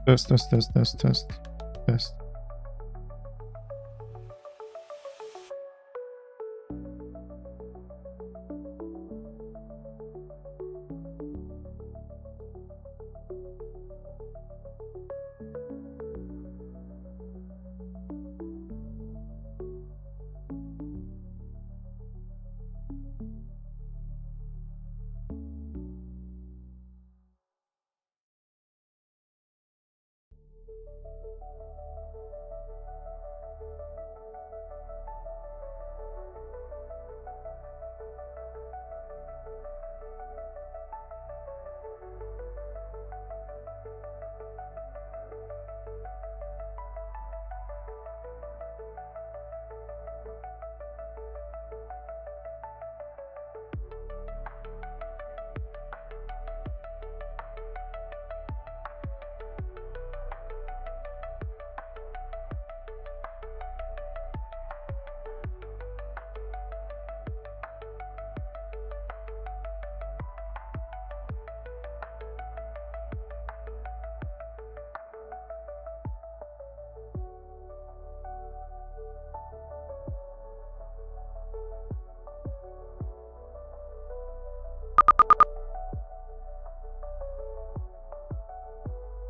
Test.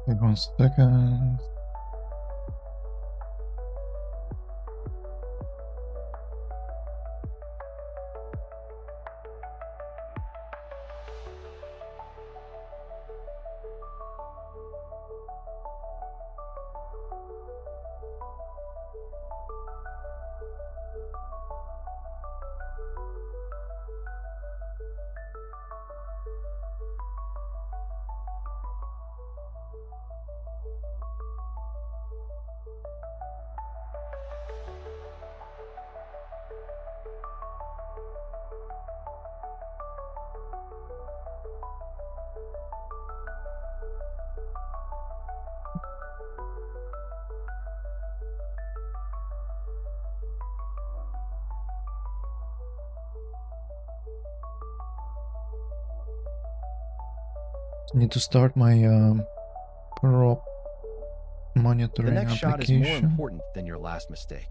Wait 1 second. Need to start my prop monitoring The next shot is more application. important than your last mistake.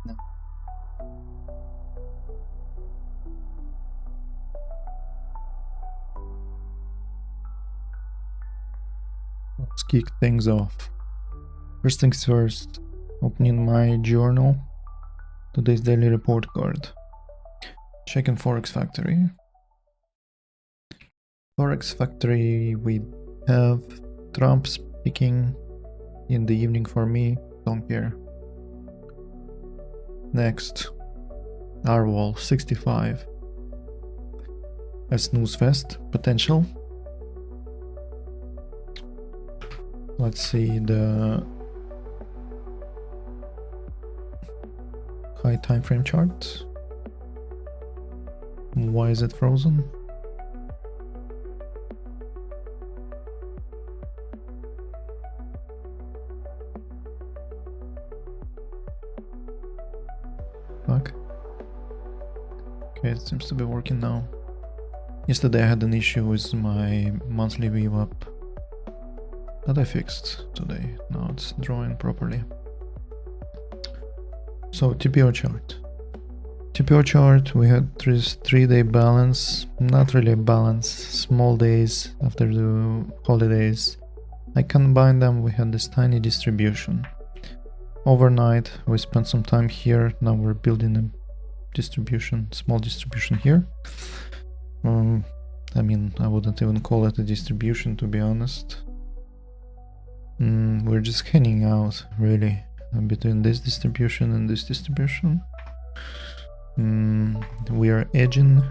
No. Let's kick things off. First things first, opening my journal, today's daily report card. Checking Forex Factory. Forex Factory, we have Trump speaking in the evening for me, don't care. Next, Arwall 65. A snooze fest potential. Let's see the high time frame chart. Why is it frozen? Fuck. Okay, it seems to be working now. Yesterday I had an issue with my monthly VWAP that I fixed today. Now it's drawing properly. So TPO chart. TPO chart, we had this 3-day balance, not really a balance, small days after the holidays. I combined them, we had this tiny distribution. overnight we spent some time here. Now we're building a distribution, small distribution here. I mean, I wouldn't even call it a distribution, to be honest. We're just hanging out really between this distribution and this distribution. We are edging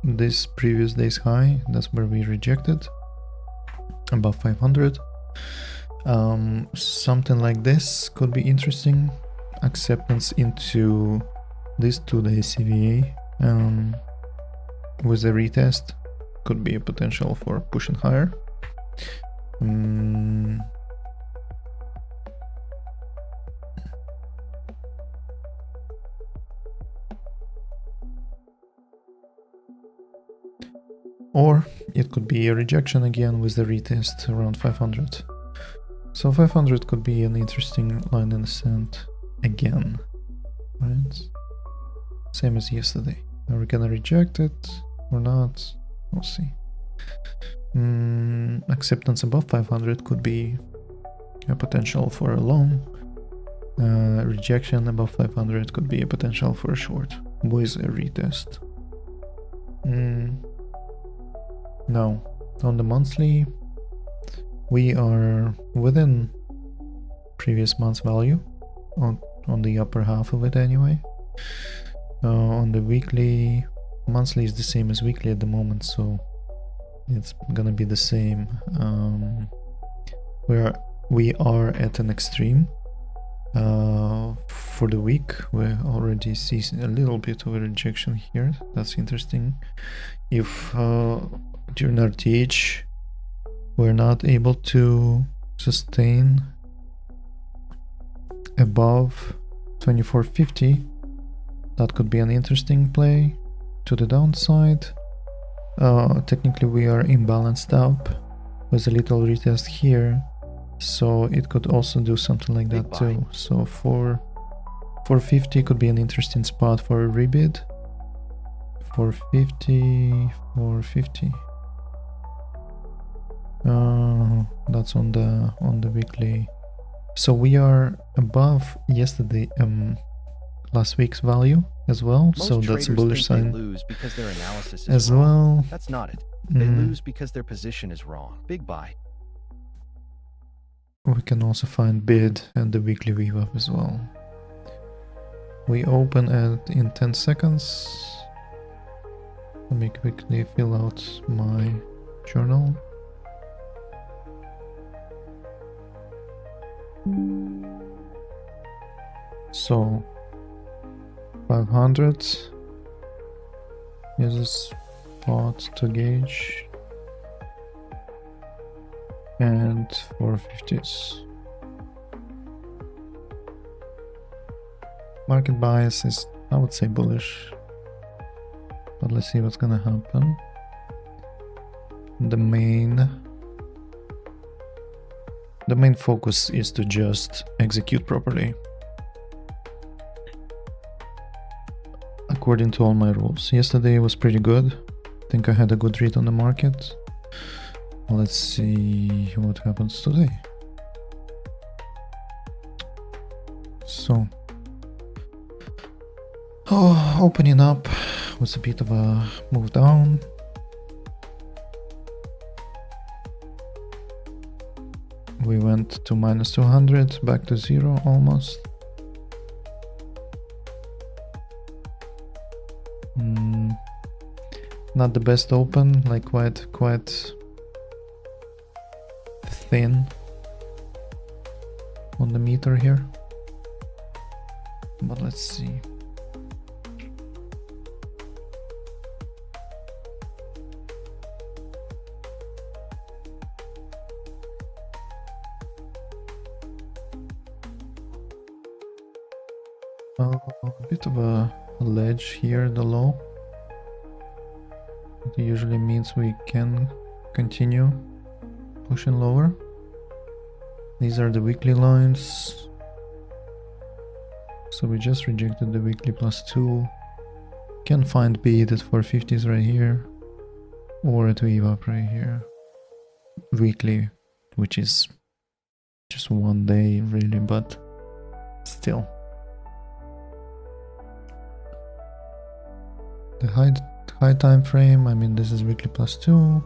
this previous day's high. That's where we rejected above 500. Something like this could be interesting. Acceptance into this 2-day CVA with a retest could be a potential for pushing higher. Or it could be a rejection again with the retest around 500. So 500 could be an interesting line in the sand again, right? Same as yesterday. Are we gonna reject it or not? We'll see. Acceptance above 500 could be a potential for a long. Rejection above 500 could be a potential for a short with a retest. Now, on the monthly, we are within previous month's value, on the upper half of it anyway. On the weekly, monthly is the same as weekly at the moment, so it's gonna be the same. We are at an extreme. For the week, we already see a little bit of a rejection here. That's interesting. If during RTH we're not able to sustain above 2450, that could be an interesting play to the downside. Technically we are imbalanced up with a little retest here, so it could also do something like that too. So 450 could be an interesting spot for a rebid. 450. That's on the weekly. So we are above yesterday, last week's value as well. So that's a bullish sign. They lose because their analysis is as wrong. Well. That's not it. They lose because their position is wrong. Big buy. We can also find bid and the weekly VWAP as well. We open in 10 seconds. Let me quickly fill out my journal. So 500 is a spot to gauge, and 450s. Market bias is, I would say, bullish, but let's see what's gonna happen. The main focus is to just execute properly according to all my rules. Yesterday was pretty good. I think I had a good read on the market. Let's see what happens today. So, opening up was a bit of a move down. We went to minus 200, back to zero almost. Not the best open, like quite thin on the meter here. But let's see. A bit of a ledge here, the low. It usually means we can continue pushing lower. These are the weekly lines. So we just rejected the weekly +2. Can find bid at 450s right here, or at VWAP right here. Weekly, which is just one day really, but Still. The high time frame, I mean, this is weekly +2.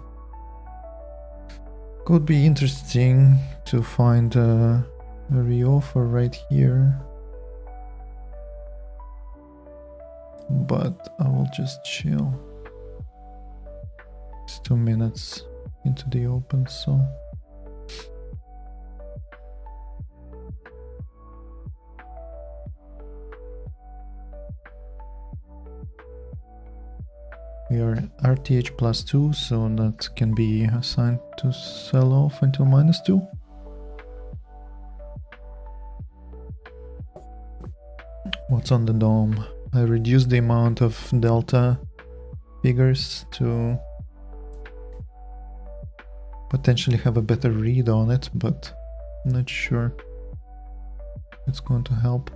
Could be interesting to find a reoffer right here. But I will just chill. It's 2 minutes into the open, so. We are RTH +2, so that can be assigned to sell off until -2. What's on the DOM? I reduced the amount of delta figures to potentially have a better read on it, but I'm not sure it's going to help.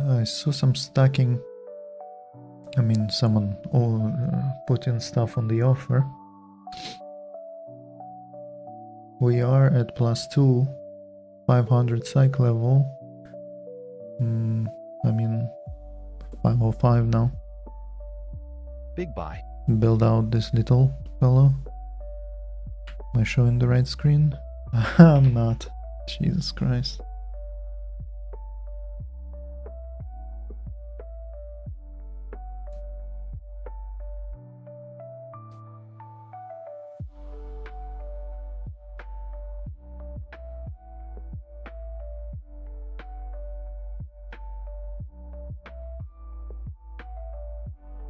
I saw some stacking. I mean, someone put in stuff on the offer. We are at +2, 500 psych level. I mean, 505 now. Big buy. Build out this little fellow. Am I showing the right screen? I'm not. Jesus Christ.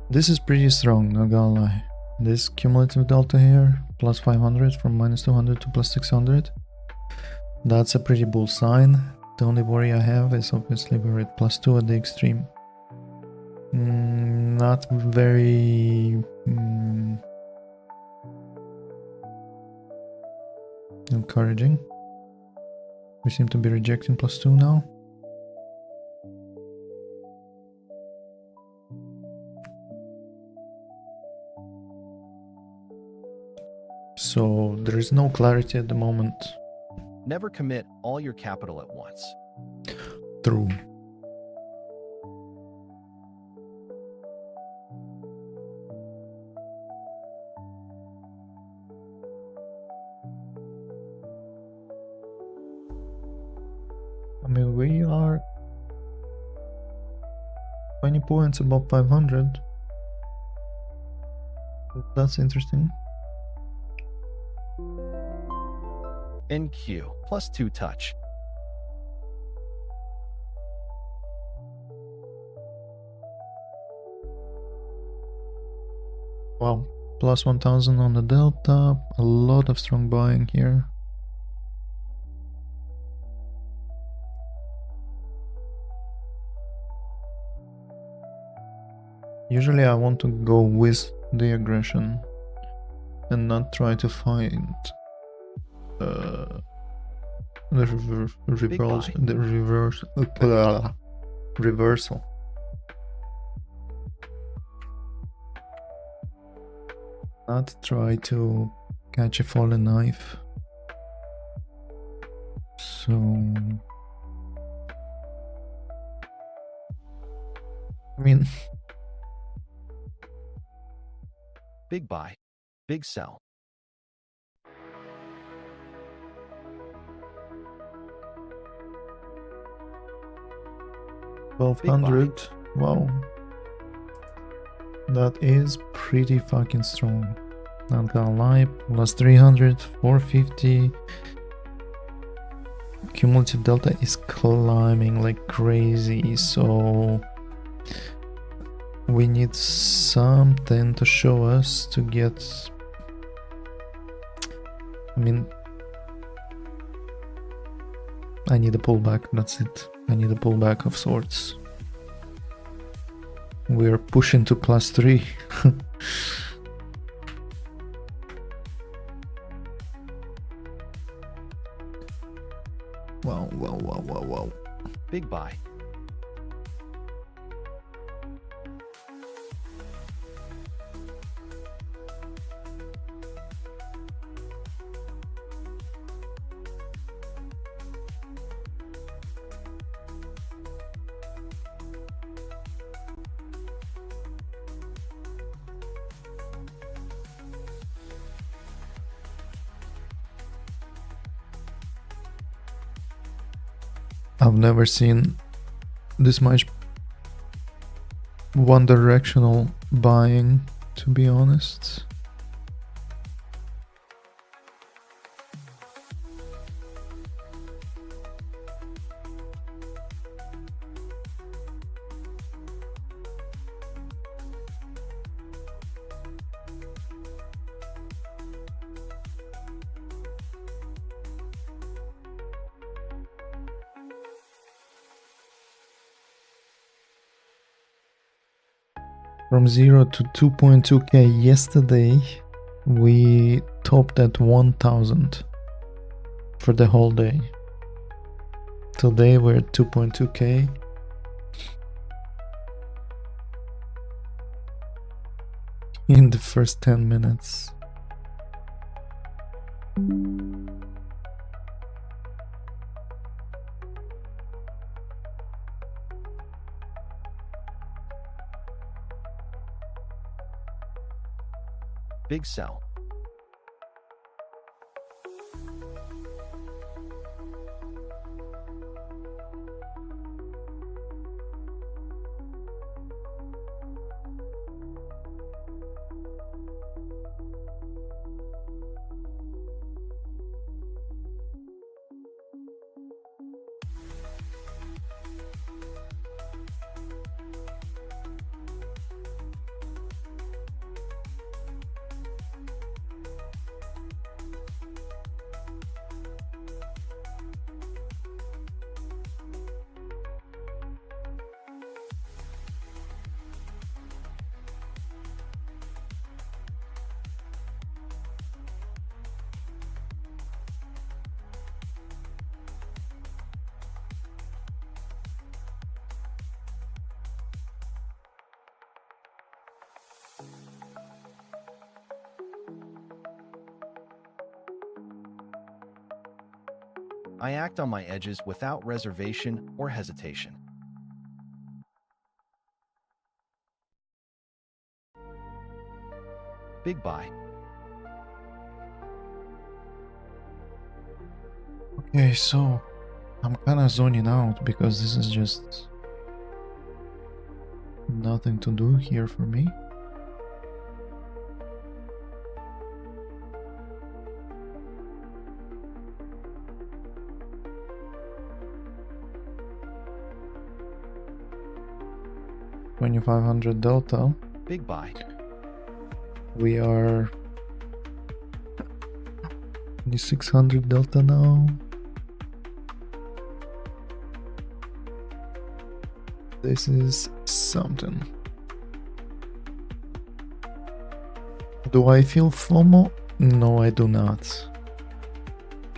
This is pretty strong, not gonna lie. This cumulative delta here, +500 from -200 to +600. That's a pretty bull sign. The only worry I have is obviously we're at +2 at the extreme. Not very encouraging. We seem to be rejecting +2 now. So there is no clarity at the moment. Never commit all your capital at once. True. I mean, we are 20 points above 500. That's interesting. NQ +2 touch. Wow, +1000 on the delta. A lot of strong buying here. Usually I want to go with the aggression and not try to find the reversal. Not try to catch a fallen knife. So I mean, Big buy, big sell. $1,200. Wow. That is pretty fucking strong. Not gonna lie. +300, 450. Cumulative delta is climbing like crazy, so we need something to show us to get. I mean, I need a pullback, that's it. I need a pullback of sorts. We're pushing to +3. Wow. Big buy. I've never seen this much one directional buying, to be honest. From 0 to 2.2k yesterday, we topped at 1000 for the whole day. Today we're at 2.2k. In the first 10 minutes. Big sell. I act on my edges without reservation or hesitation. Big buy. Okay, so I'm kind of zoning out because this is just nothing to do here for me. $2,500 delta. Big buy. We are 2600 delta now. This is something. Do I feel FOMO? No, I do not.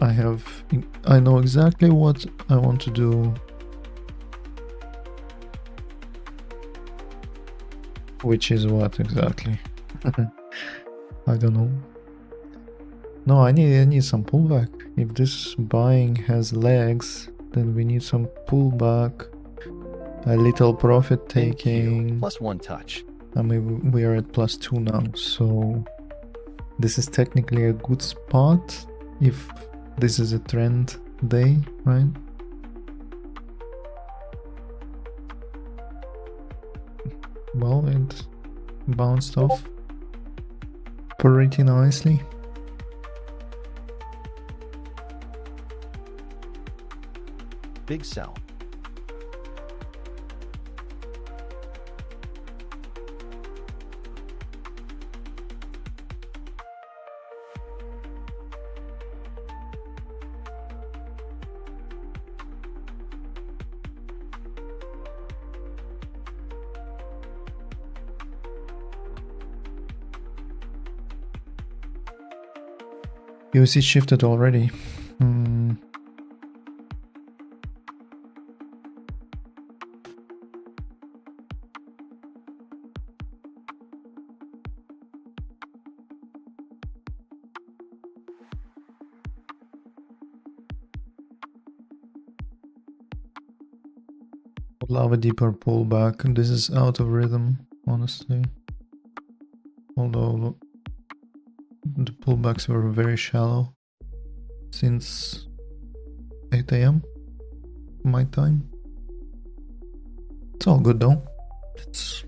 I know exactly what I want to do. Which is what exactly? I don't know. No, I need some pullback. If this buying has legs, then we need some pullback. A little profit taking. Plus one touch. I mean, we are at +2 now, so this is technically a good spot if this is a trend day, right? Well, it bounced off pretty nicely. Big sell. USD shifted already. Would love a deeper pullback. This is out of rhythm, honestly. Although the pullbacks were very shallow since 8 AM. my time. It's all good though. It's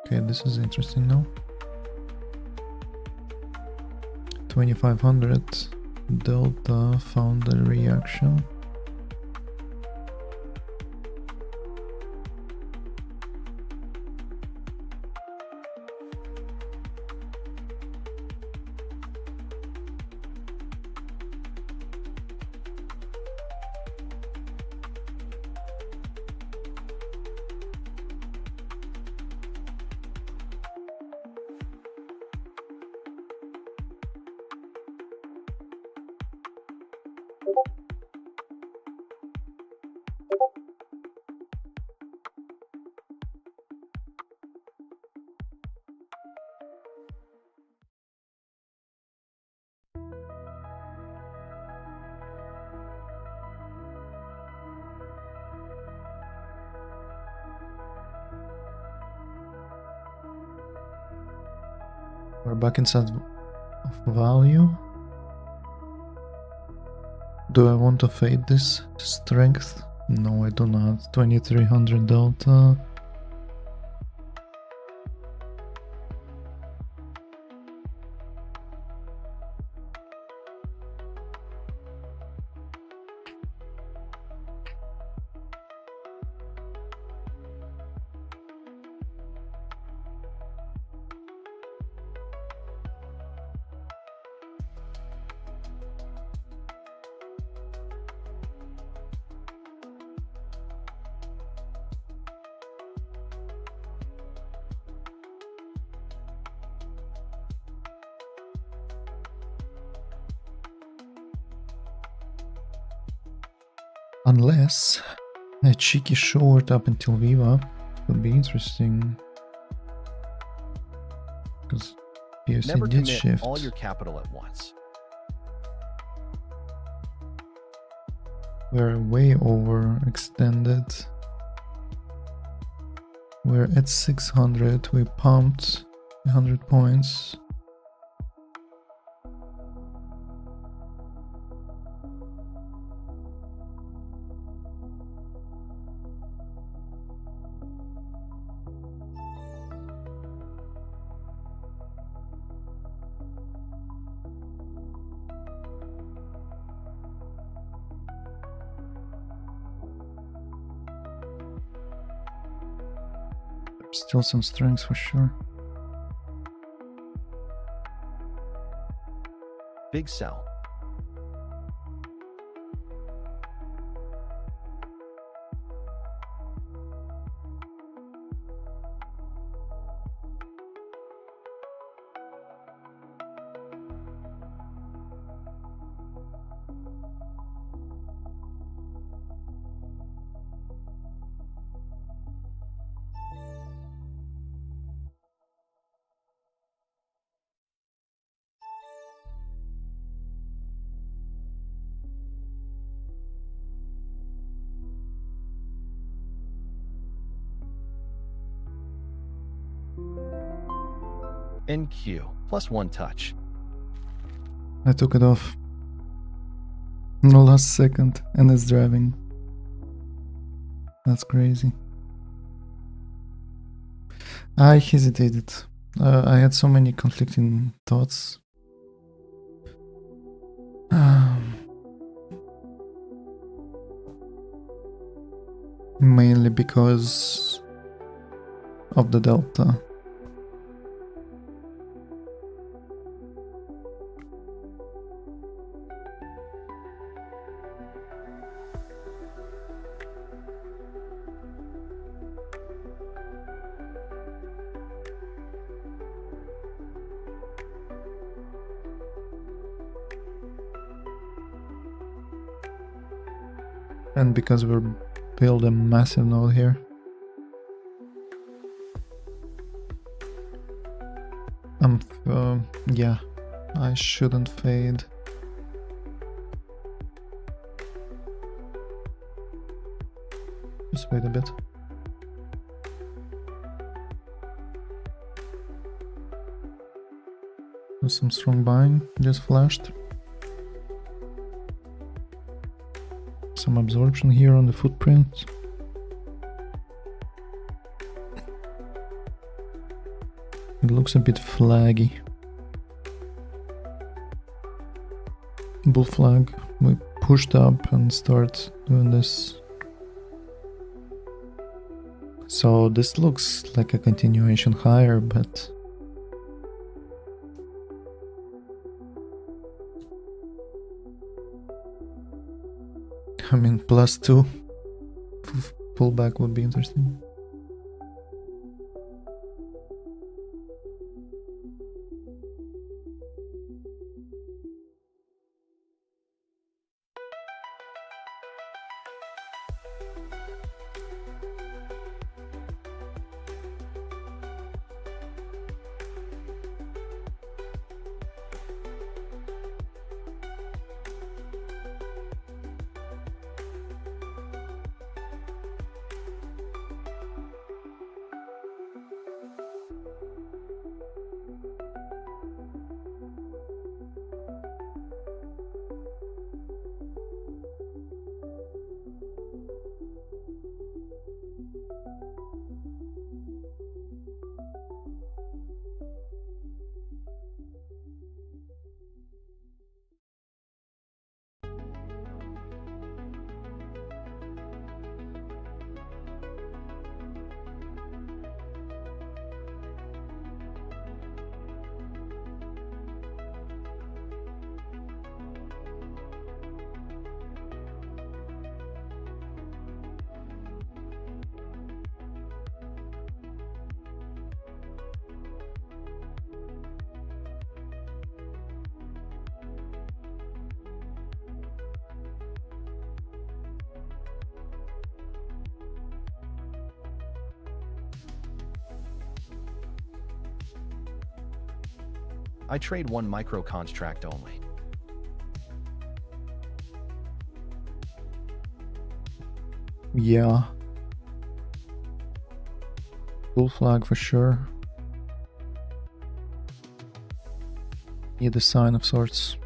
okay, this is interesting now. 2500 delta found a reaction. We're back inside of value. Do I want to fade this strength? No, I do not. 2300 delta. Unless a cheeky short up until VWAP would be interesting. Because POC Never did commit shift. all your capital at once. We're way overextended. We're at 600. We pumped 100 points. Still some strength for sure. Big sell. NQ, plus one touch. I took it off in the last second and it's driving. That's crazy. I hesitated. I had so many conflicting thoughts. Mainly because of the delta. And because we're building a massive node here. Yeah, I shouldn't fade. Just wait a bit. Some strong buying just flashed. Some absorption here on the footprint. It looks a bit flaggy. Bull flag. We pushed up and start doing this. So this looks like a continuation higher, but I mean, +2 pullback would be interesting. I trade one micro contract only. Yeah. Bull flag for sure. Need a sign of sorts.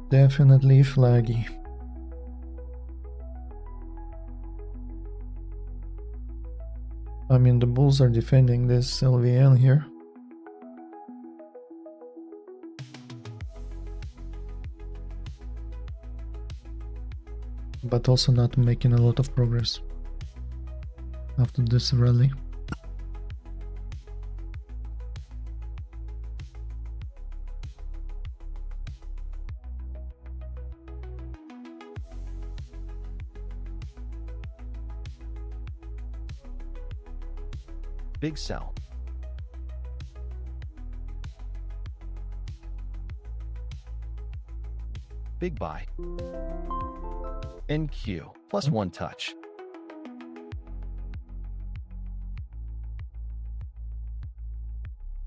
Definitely flaggy. I mean, the bulls are defending this LVN here. But also not making a lot of progress after this rally. Big sell. Big buy. NQ plus one touch.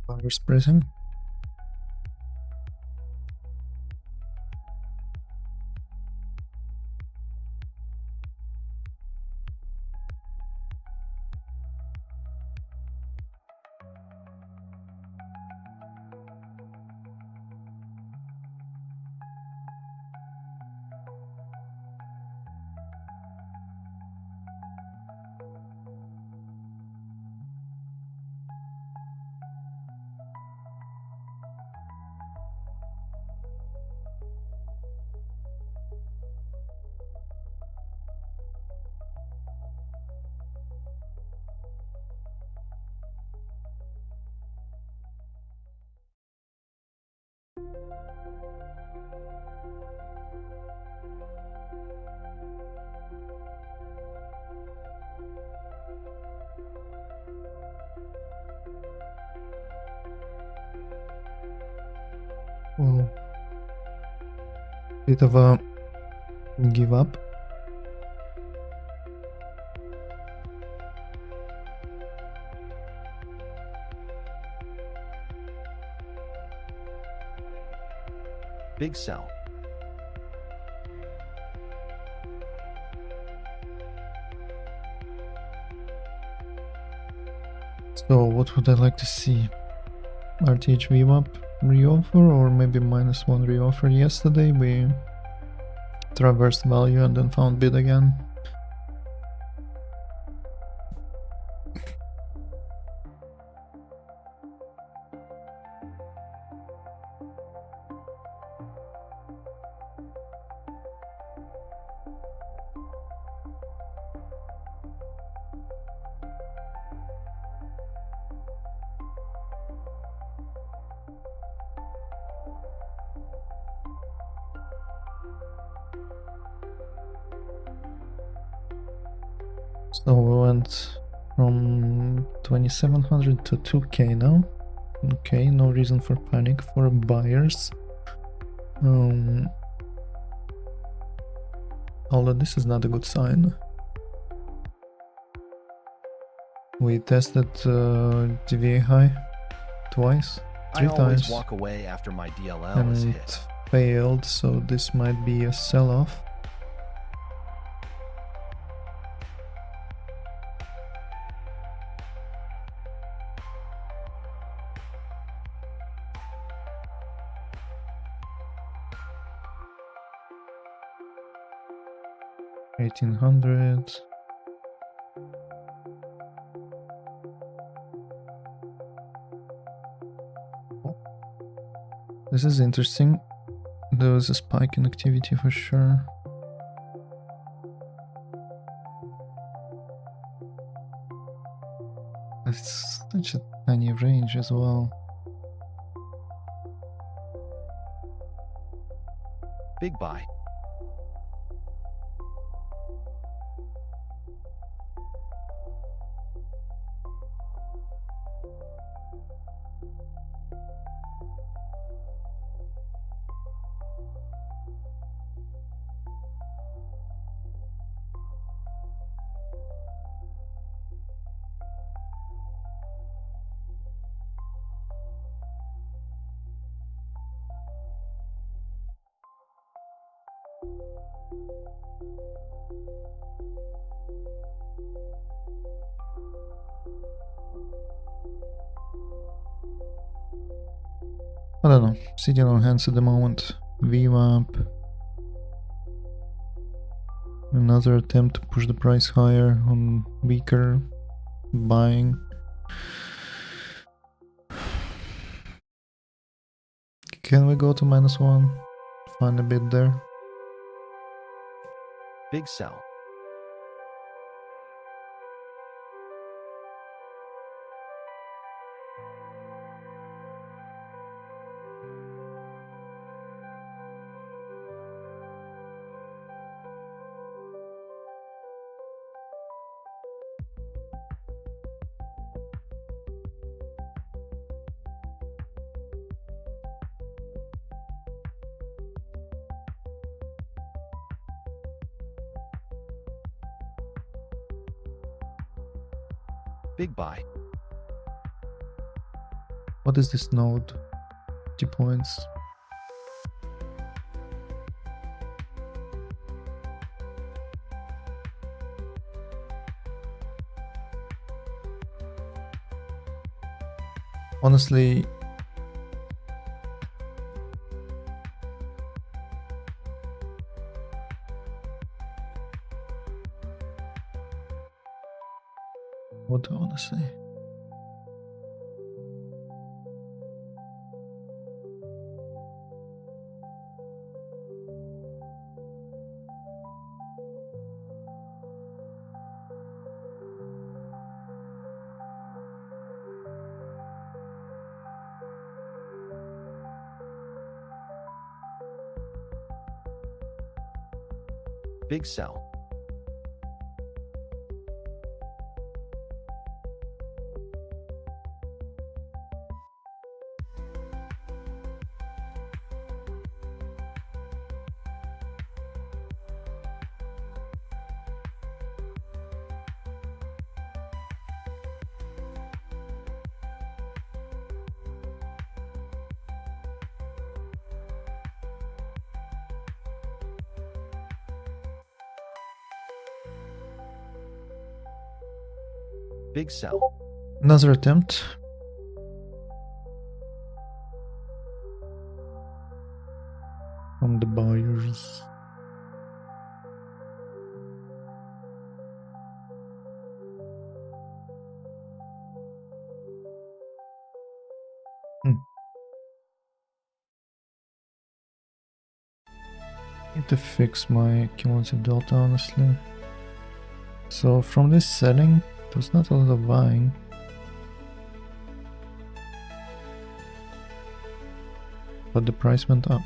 Buyers pressing. Well, bit of a give up. Big sell. So what would I like to see? RTH VWAP reoffer or maybe -1 reoffer. Yesterday we traversed value and then found bid again. So we went from 2700 to 2k now. Okay, no reason for panic for buyers. Although this is not a good sign. We tested DVA high twice, I three always times, walk away after my DLL is and hit. failed, so this might be a sell-off. $1,800. This is interesting. There was a spike in activity for sure. It's such a tiny range as well. Big buy. I don't know, sitting on hands at the moment. VWAP. Another attempt to push the price higher on weaker buying. Can we go to -1? Find a bid there. Big sell. Big buy. What is this node? 50 points. Honestly, what honestly? Big sell. Big sell. Another attempt. From the buyers. Need to fix my cumulative delta, honestly. So from this setting, there's not a lot of buying. But the price went up.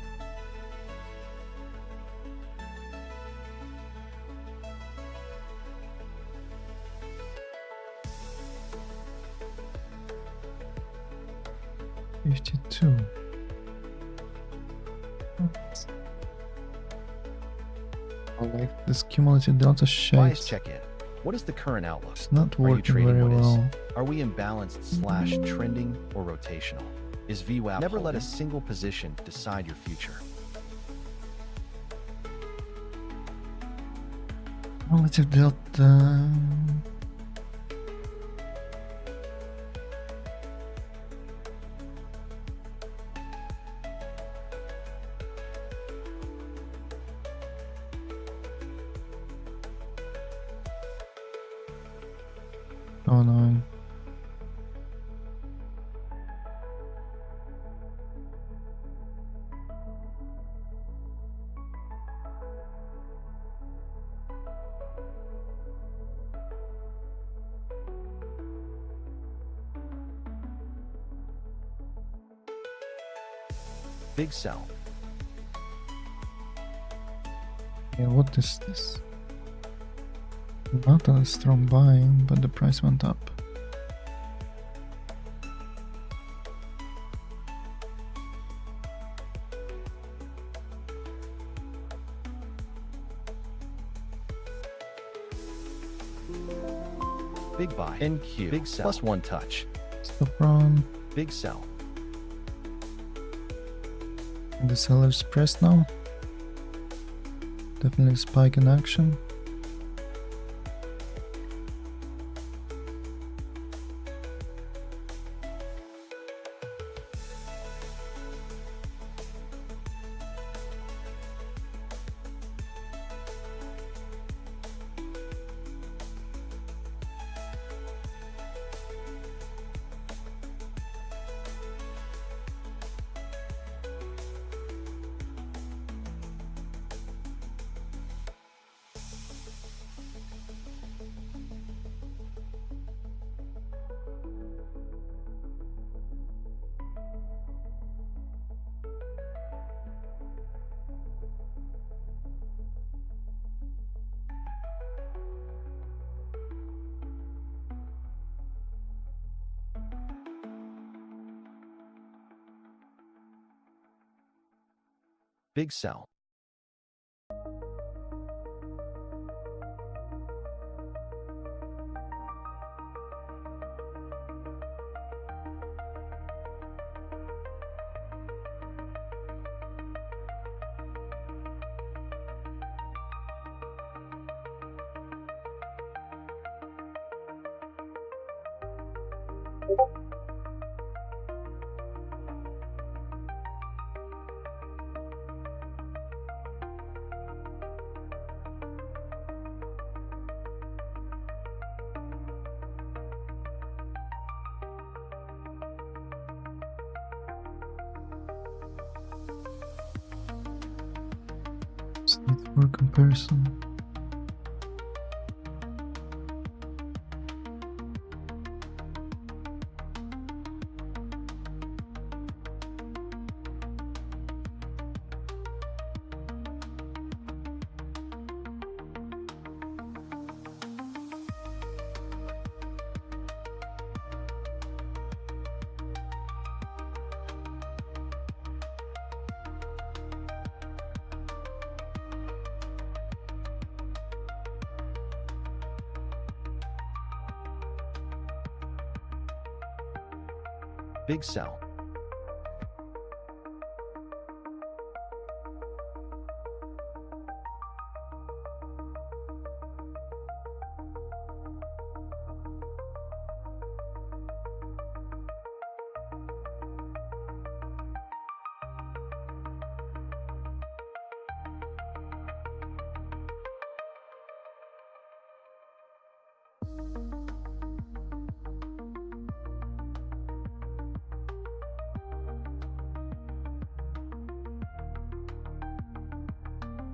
$52. I like this cumulative delta shape. Bias check-in. What is the current outlook? It's not Are you working trading very what is? well. Are we imbalanced / trending or rotational? Is VWAP Never let a single position decide your future. Cumulative delta. Oh no. Big sell. Yeah, what is this? Not a strong buying, but the price went up. Big buy. NQ. Big sell. Plus one touch. Stop run. Big sell. The seller's pressed now. Definitely spike in action. Big sell. Just need for comparison. Big sell.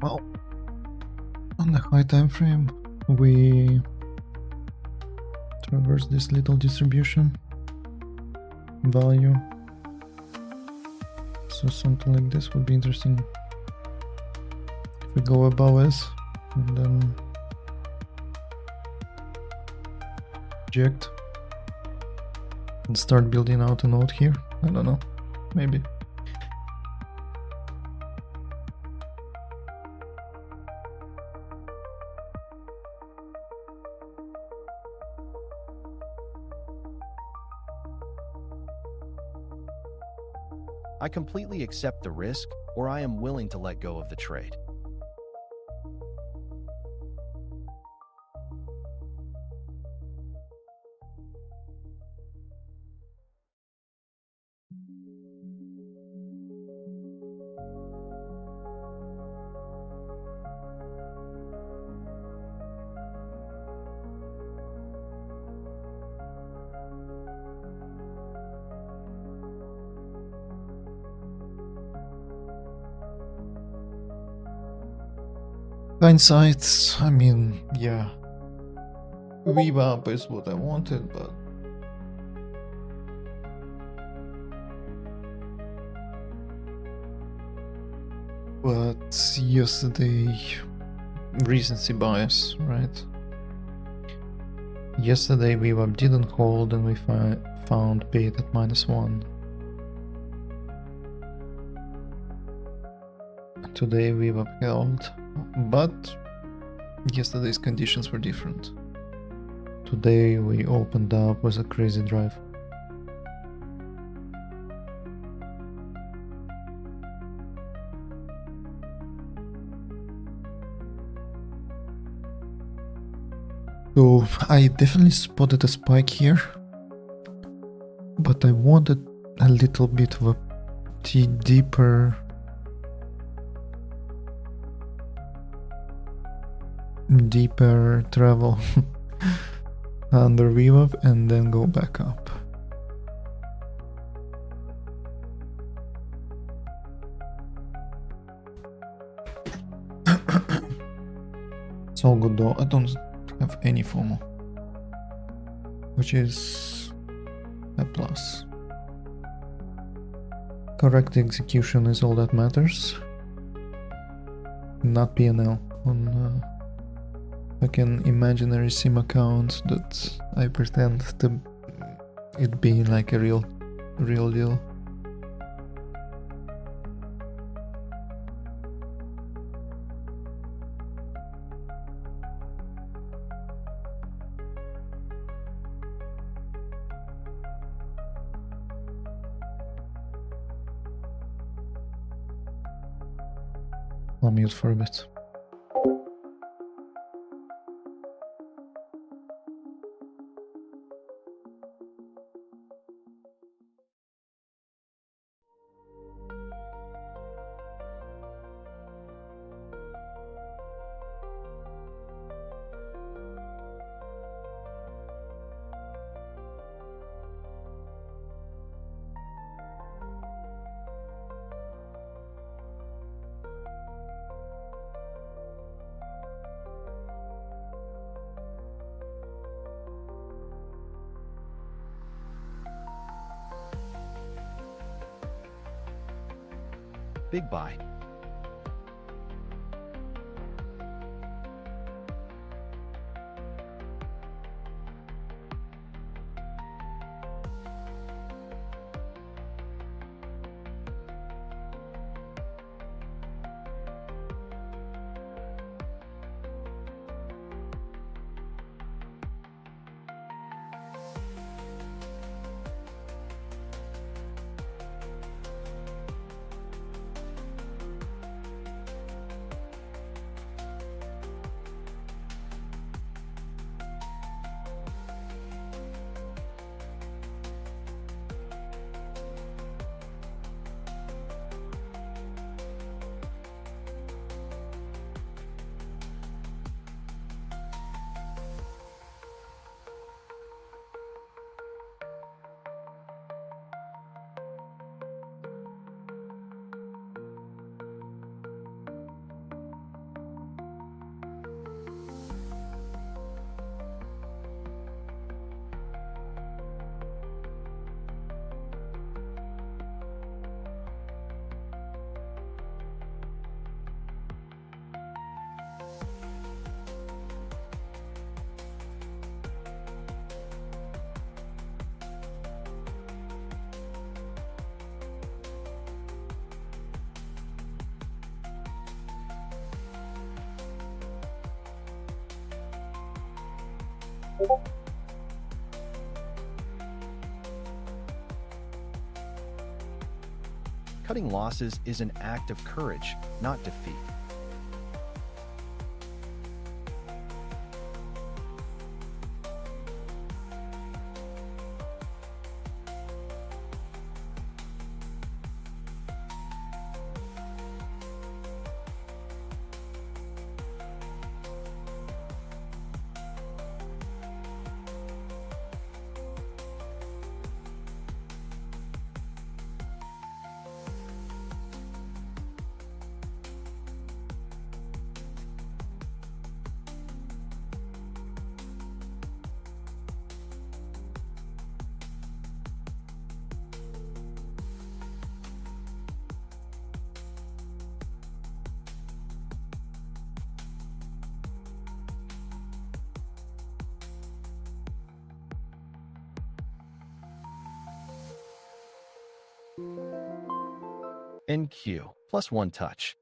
Well, on the high time frame, we traverse this little distribution value. So something like this would be interesting. If we go above S and then reject and start building out a node here. I don't know, maybe. I completely accept the risk, or I am willing to let go of the trade. Hindsight, I mean, yeah. VWAP is what I wanted, but yesterday, recency bias, right? Yesterday VWAP didn't hold and we found bait at -1. Today VWAP held, but yesterday's conditions were different. Today we opened up with a crazy drive. So I definitely spotted a spike here, but I wanted a little bit of a deeper travel under VWAP and then go back up. It's all good though, I don't have any FOMO, which is a plus. Correct execution is all that matters, not PNL on like an imaginary sim account that I pretend to it being like a real deal. I'll mute for a bit. Big buy. Cutting losses is an act of courage, not defeat. NQ, plus one touch.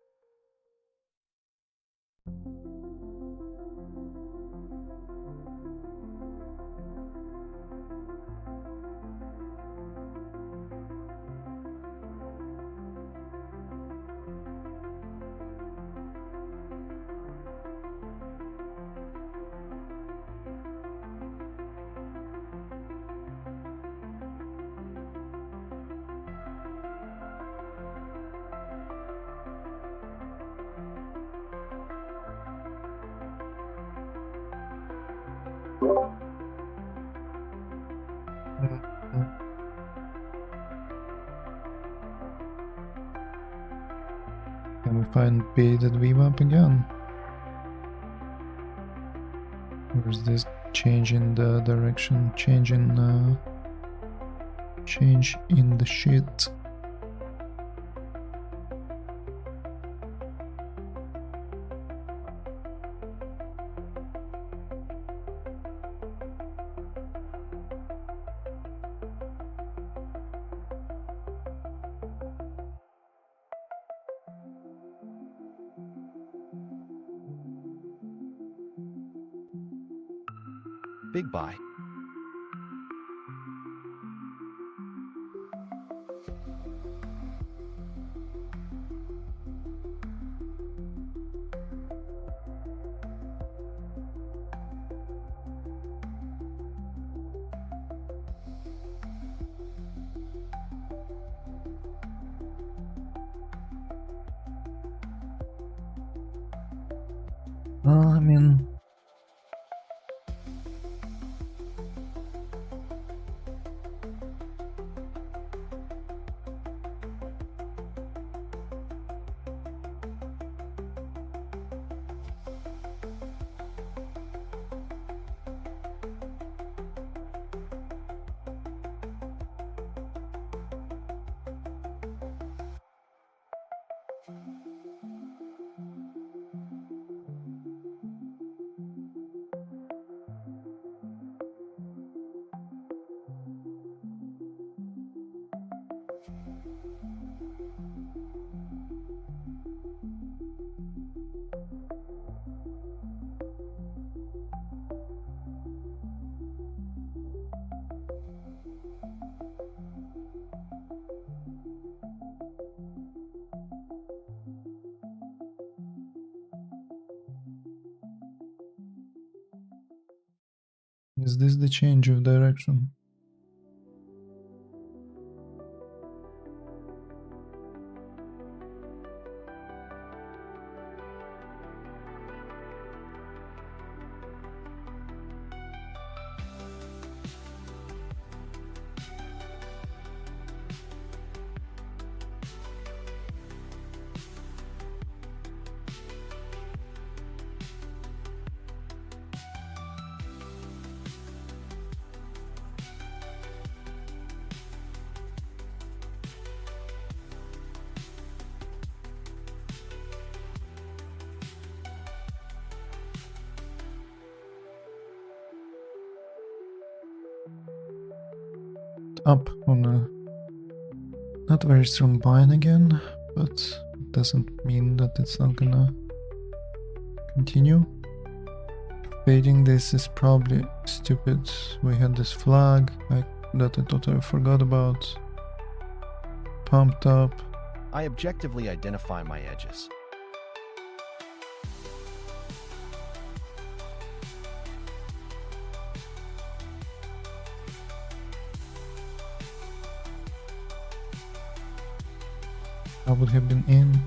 Can we find painted VWAP again? Or is this change in the direction, change in the shit? Big buy. I mean, is this the change of direction? Up on a not very strong bind again, but it doesn't mean that it's not gonna continue. Fading this is probably stupid. We had this flag that I totally forgot about. Pumped up. I objectively identify my edges. I would have been in.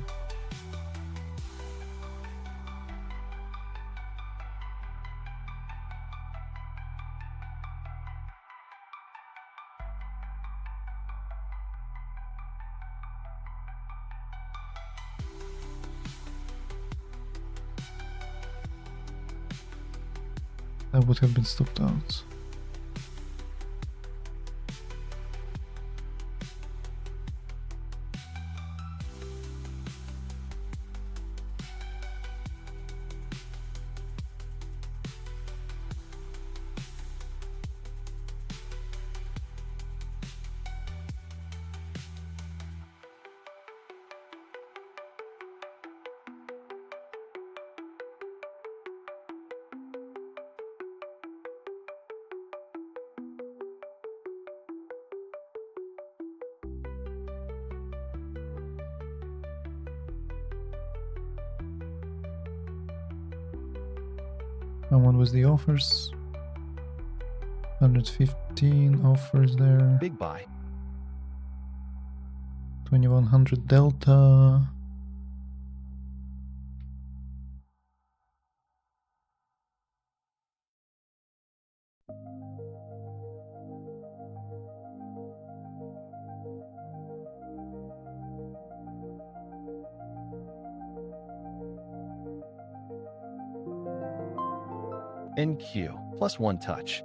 I would have been stopped out. And what was the offers? 115 offers there. Big buy. 2100 delta. NQ plus 1 touch.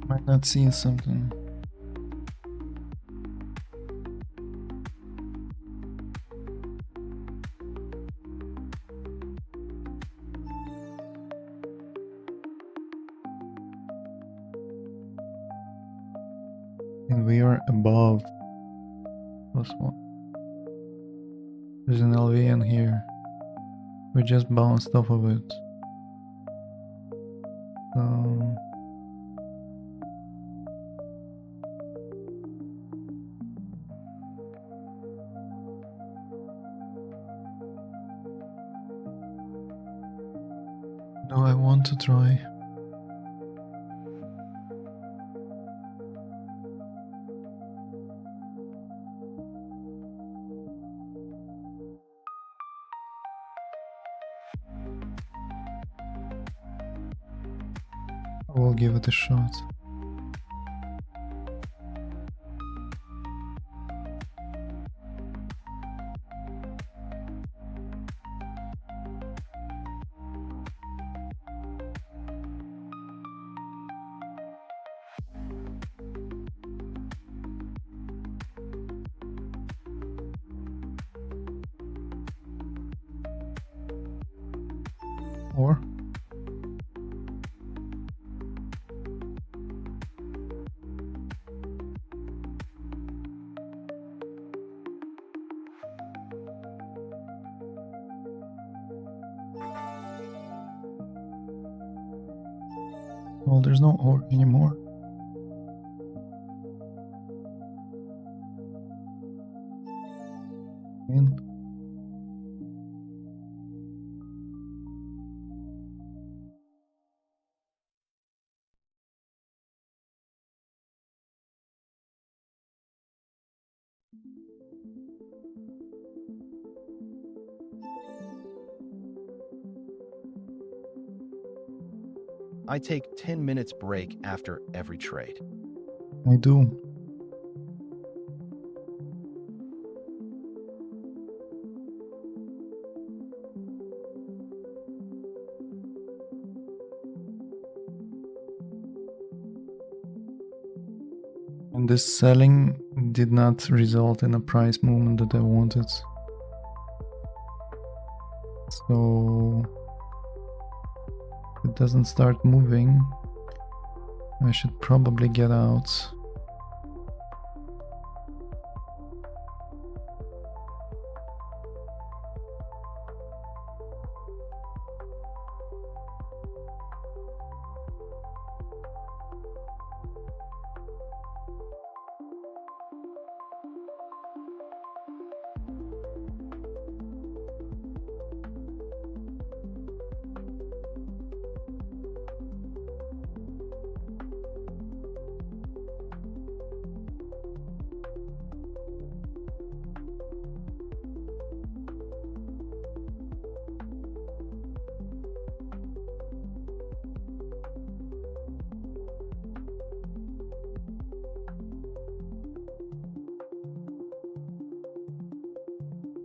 Might not see something. And we are above +1. There's an LVN here. We just bounced off of it. So do I want to try? I will give it a shot. Or well, there's no or anymore. In. I take 10 minutes break after every trade. I do. And this selling did not result in a price movement that I wanted. So if it doesn't start moving, I should probably get out.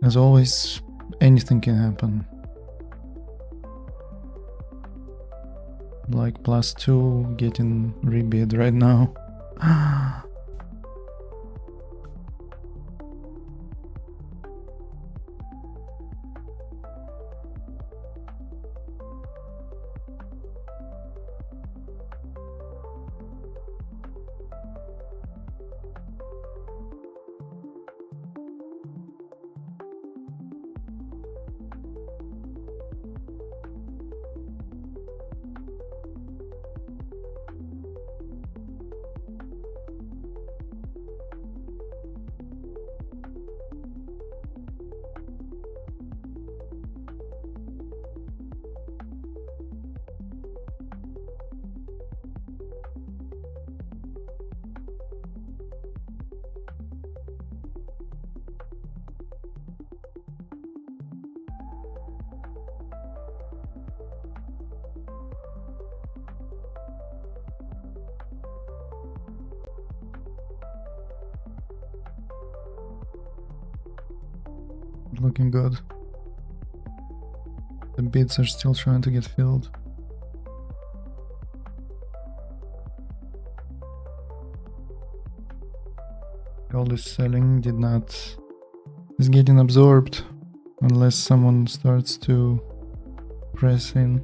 As always, anything can happen. Like +2 getting rebid right now. Looking good. The bids are still trying to get filled. All this selling is getting absorbed unless someone starts to press in.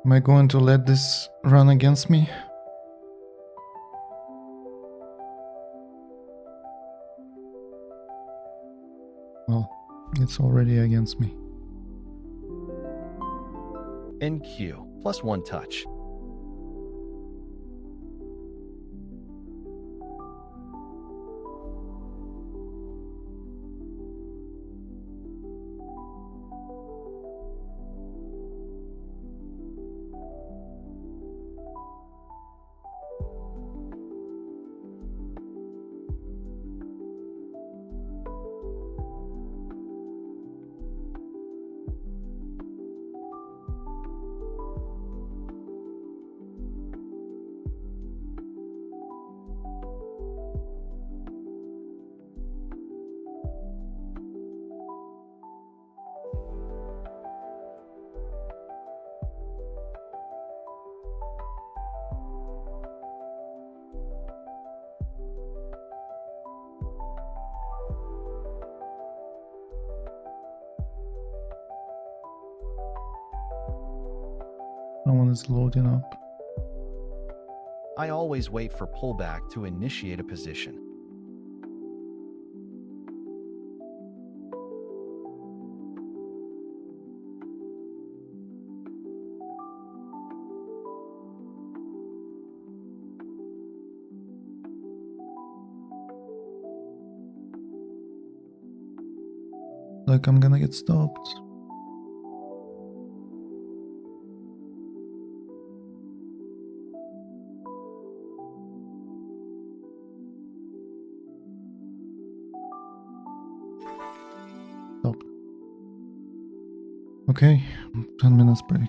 Am I going to let this run against me? Well, it's already against me. NQ, +1 touch. Someone is loading up. I always wait for pullback to initiate a position. Like I'm gonna get stopped. Stopped. Okay, 10 minutes break.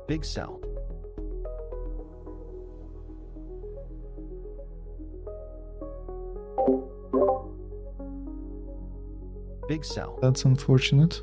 Big sell. Big sell. That's unfortunate.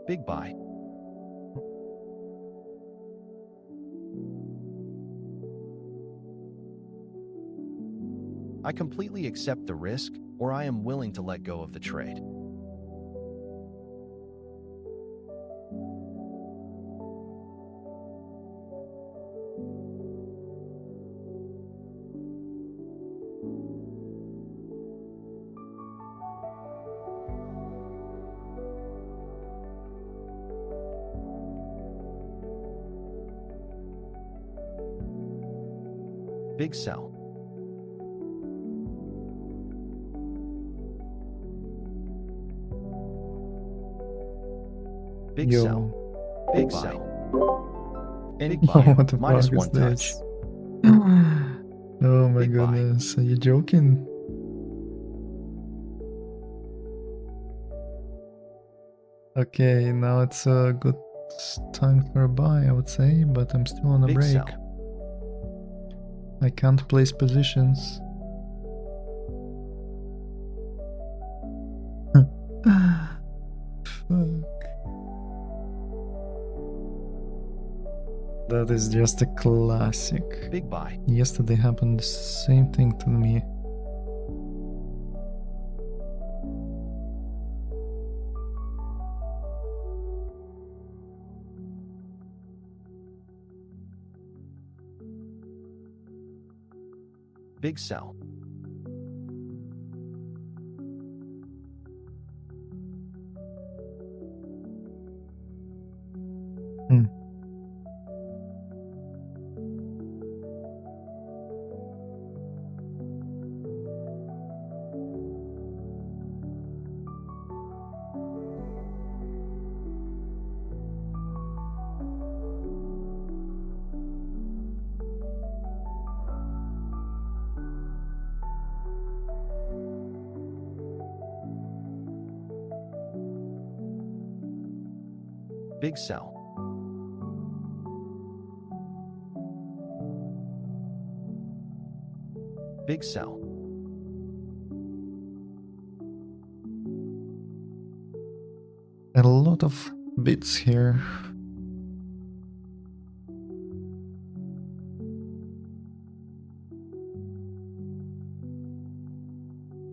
Big buy. I completely accept the risk, or I am willing to let go of the trade. Big sell. Big Yo. sell. Big sell. Big Oh, buy. what the Minus fuck is one touch. this? Oh my Big buy. goodness, are you joking? Okay, now it's a good time for a buy, I would say, but I'm still on a Big break. sell. I can't place positions. Fuck. That is just a classic. Big buy. Yesterday happened the same thing to me. Big sell. Hmm. Big sell. Big sell. A lot of bits here.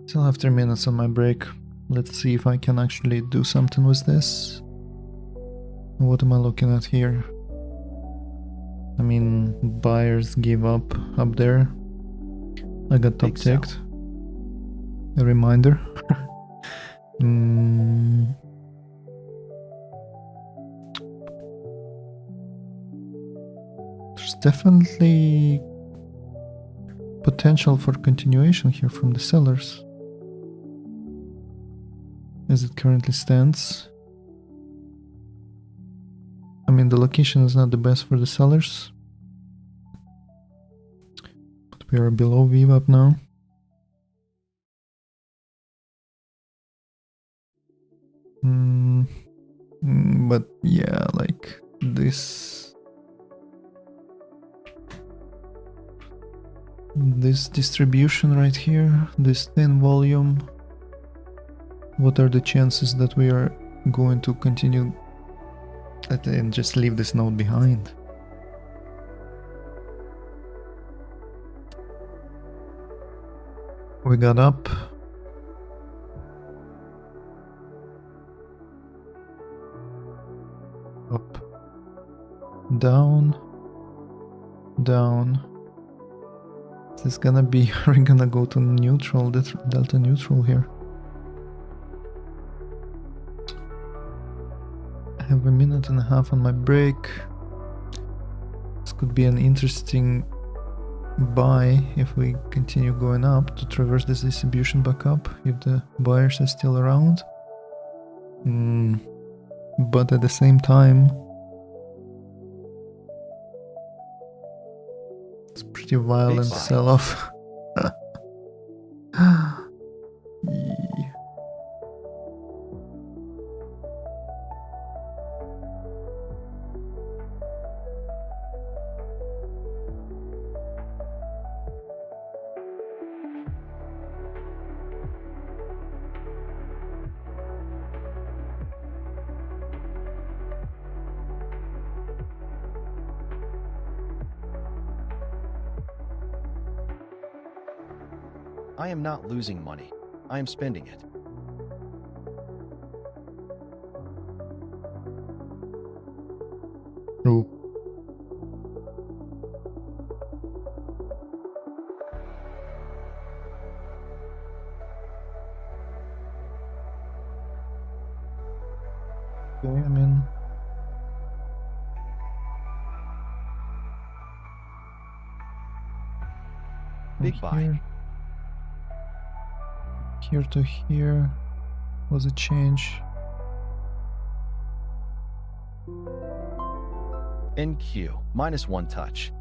Still have 3 minutes on my break. Let's see if I can actually do something with this. What am I looking at here? I mean, buyers give up there. I got top Big sell. ticked. A reminder. There's definitely potential for continuation here from the sellers. As it currently stands. I mean, the location is not the best for the sellers. But we are below VWAP now. But yeah, like this distribution right here, this thin volume, what are the chances that we are going to continue and just leave this node behind? We got up. Up. Down. Down. Is this gonna be, are we gonna go to neutral, delta neutral here? I have a minute and a half on my break. This could be an interesting buy if we continue going up to traverse this distribution back up if the buyers are still around. But at the same time, it's pretty violent sell-off. I am not losing money. I am spending it. True. Okay, I mean, Big buy. Here to here was a change. NQ, -1 touch.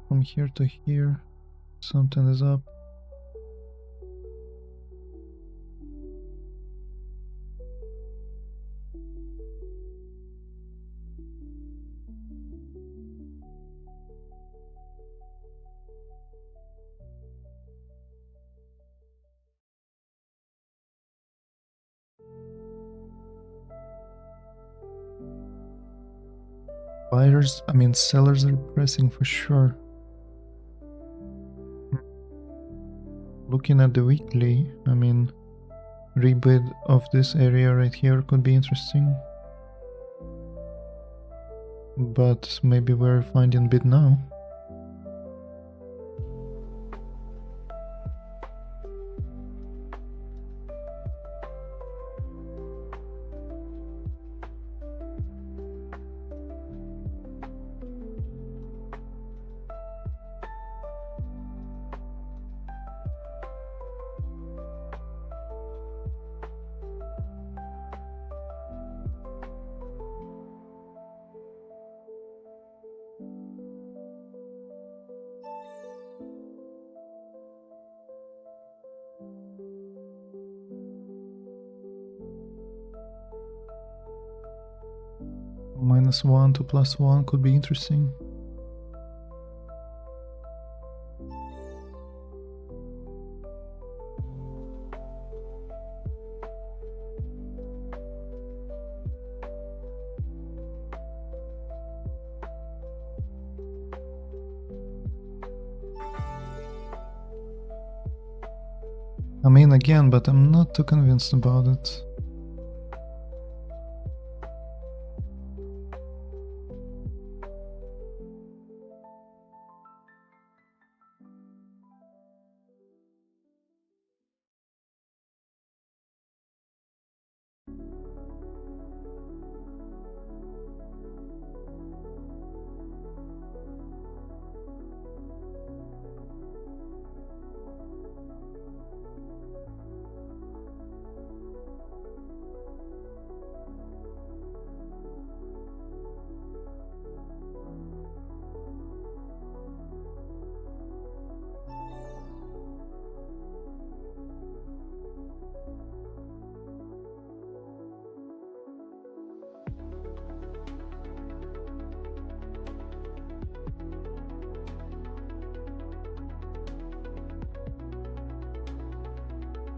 From here to here, something is up. Sellers are pressing for sure. Looking at the weekly, rebid of this area right here could be interesting. But maybe we're finding bid now. -1 to +1 could be interesting. Again, but I'm not too convinced about it.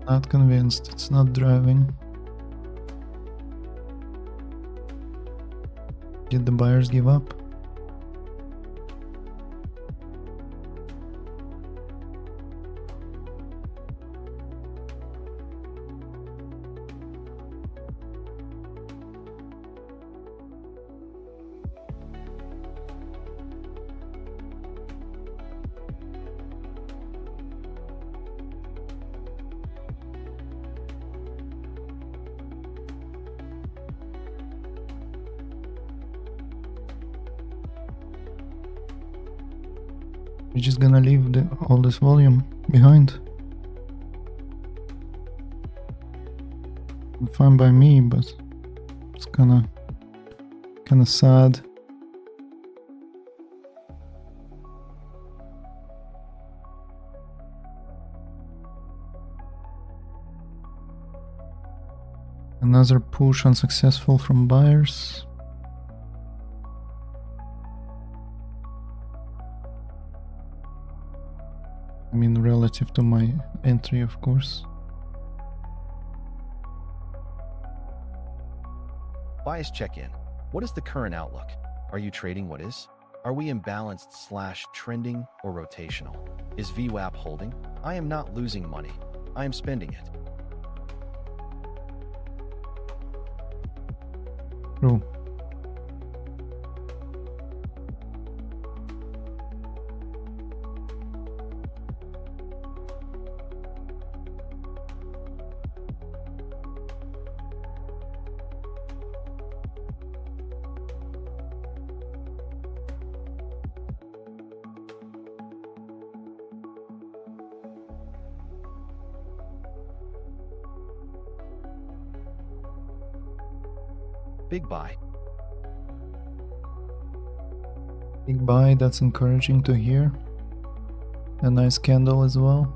Not convinced, it's not driving. Did the buyers give up? We're just gonna leave all this volume behind. Fine by me, but it's kinda sad. Another push unsuccessful from buyers. Relative to my entry, of course. Bias check-in. What is the current outlook? Are you trading what is? Are we imbalanced / trending or rotational? Is VWAP holding? I am not losing money. I am spending it. True. Big buy. Big buy, that's encouraging to hear. A nice candle as well.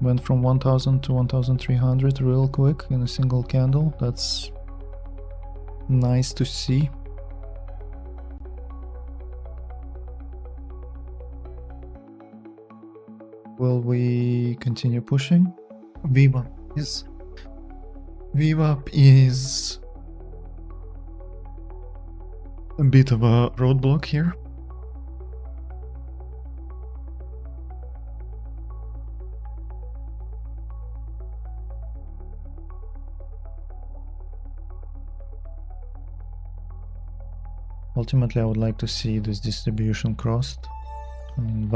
Went from 1000 to 1300 real quick in a single candle. That's nice to see. Will we continue pushing? VWAP is a bit of a roadblock here. Ultimately, I would like to see this distribution crossed. I mean,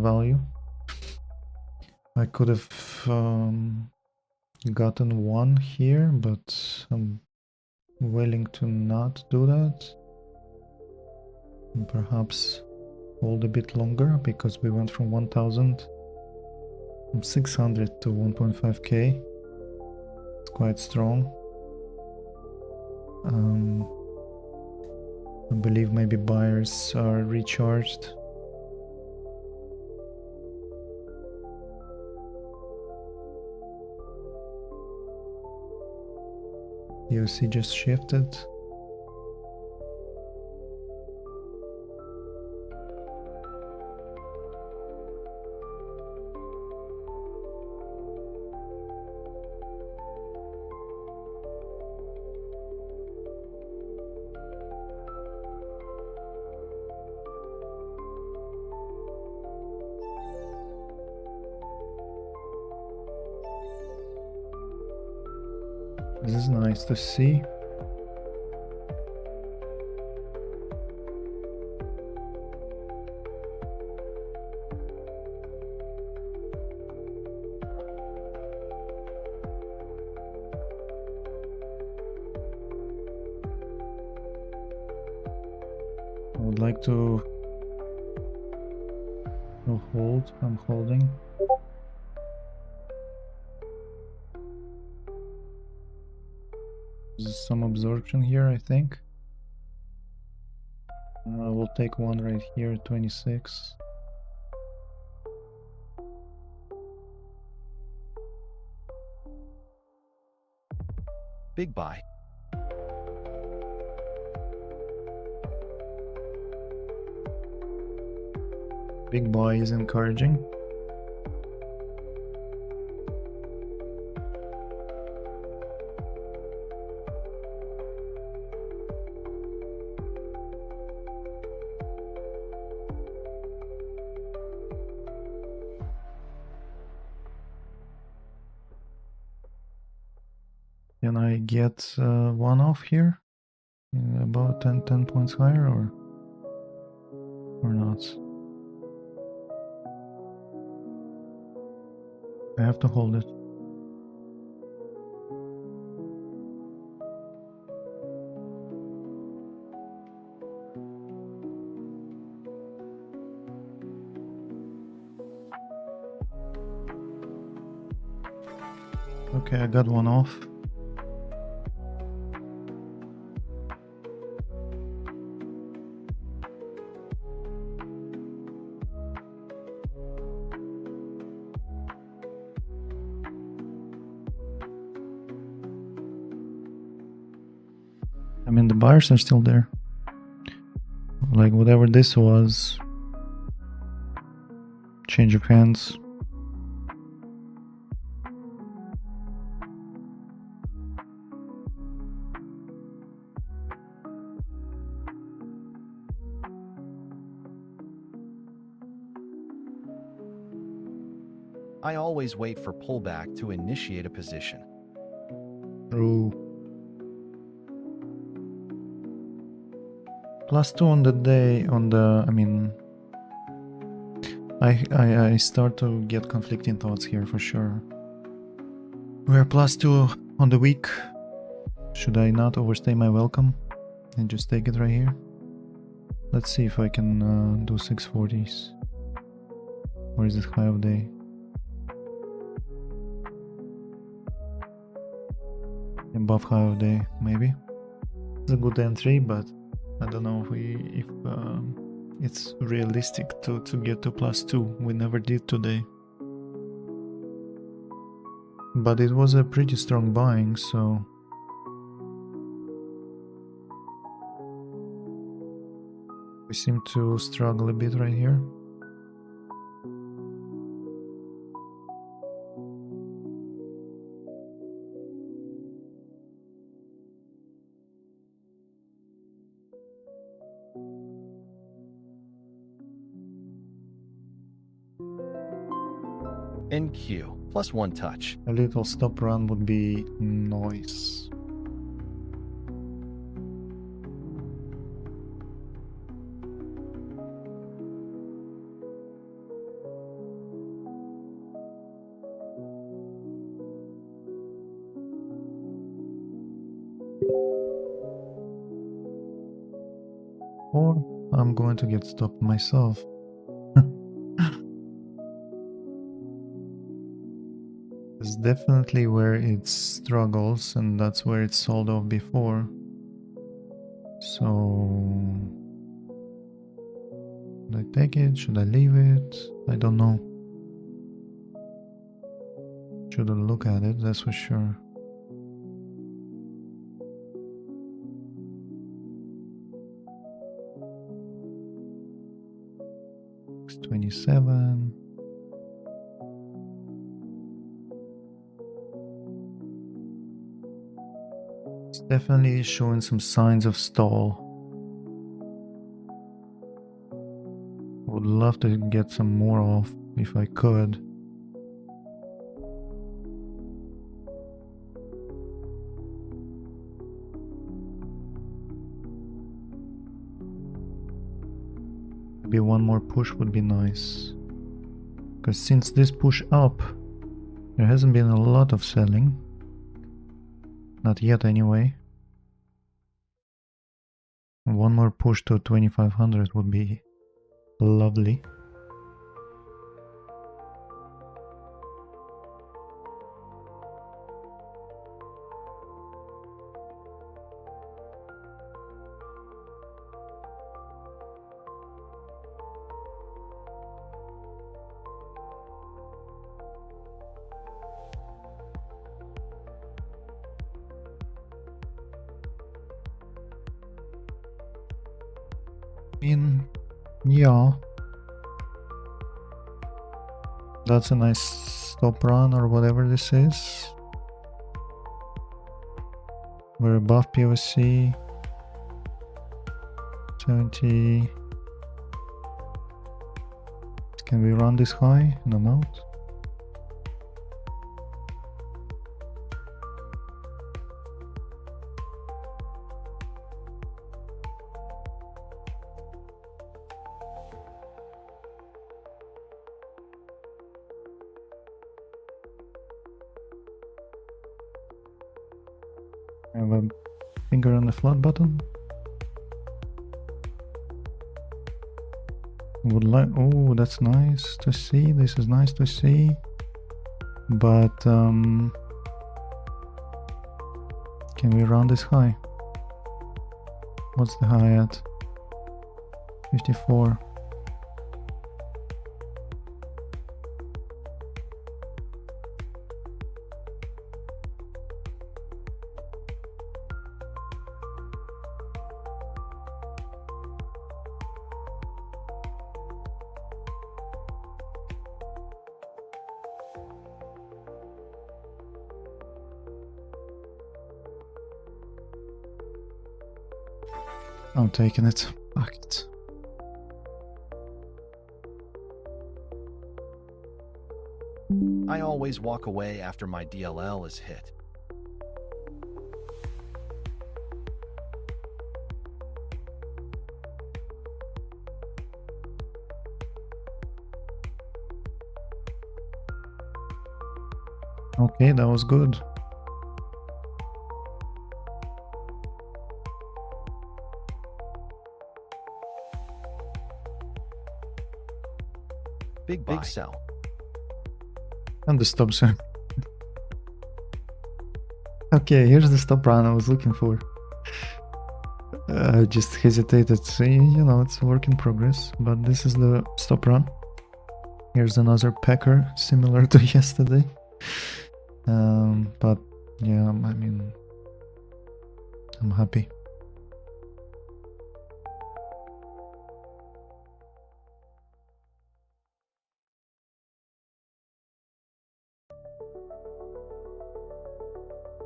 value. I could have gotten one here, but I'm willing to not do that. And perhaps hold a bit longer, because we went from 1600 to 1.5k. It's quite strong. I believe maybe buyers are recharged. USC just shifted. This is nice to see. I would like to hold. I'm holding. There's some absorption here, I think. We'll take one right here at 26. Big buy. Big buy is encouraging. Can I get one off here? About 10 points higher, or not? I have to hold it. Okay, I got one off. I mean, the buyers are still there. Like, whatever this was, change of hands. I always wait for pullback to initiate a position. True. +2 on the day, I start to get conflicting thoughts here for sure. We're +2 on the week. Should I not overstay my welcome and just take it right here? Let's see if I can do 640s. Or is it high of day? Above high of day, maybe. It's a good entry, but I don't know if it's realistic to get to +2. We never did today. But it was a pretty strong buying, so we seem to struggle a bit right here. NQ, +1 touch. A little stop run would be nice. Or I'm going to get stopped myself. It's definitely where it struggles, and that's where it's sold off before. So should I take it? Should I leave it? I don't know. Shouldn't look at it, that's for sure. It's 27. It's definitely showing some signs of stall. Would love to get some more off if I could. Maybe one more push would be nice. Because since this push up, there hasn't been a lot of selling. Not yet anyway. And one more push to 2500 would be lovely. Yeah, that's a nice stop run or whatever this is. We're above POC 70. Can we run this high? No, not. I have a finger on the flat button. Would like, oh, that's nice to see. This is nice to see. But can we run this high? What's the high at? 54. I'm taking it. Fuck it. I always walk away after my DLL is hit. Okay, that was good. Big sell. And the stop sign. Okay, here's the stop run I was looking for. I just hesitated. You know, it's a work in progress, but this is the stop run. Here's another packer, similar to yesterday. But yeah, I mean, I'm happy.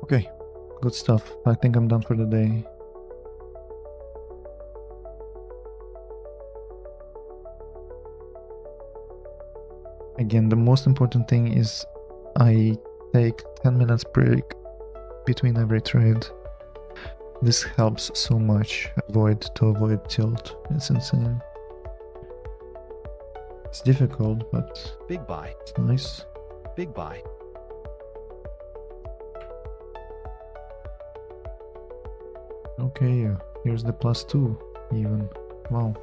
Okay, good stuff. I think I'm done for the day. Again, the most important thing is I take 10 minutes break between every trade. This helps so much to avoid tilt. It's insane. It's difficult, but Big buy. it's nice. Big buy. Okay, here's the +2 even. Wow.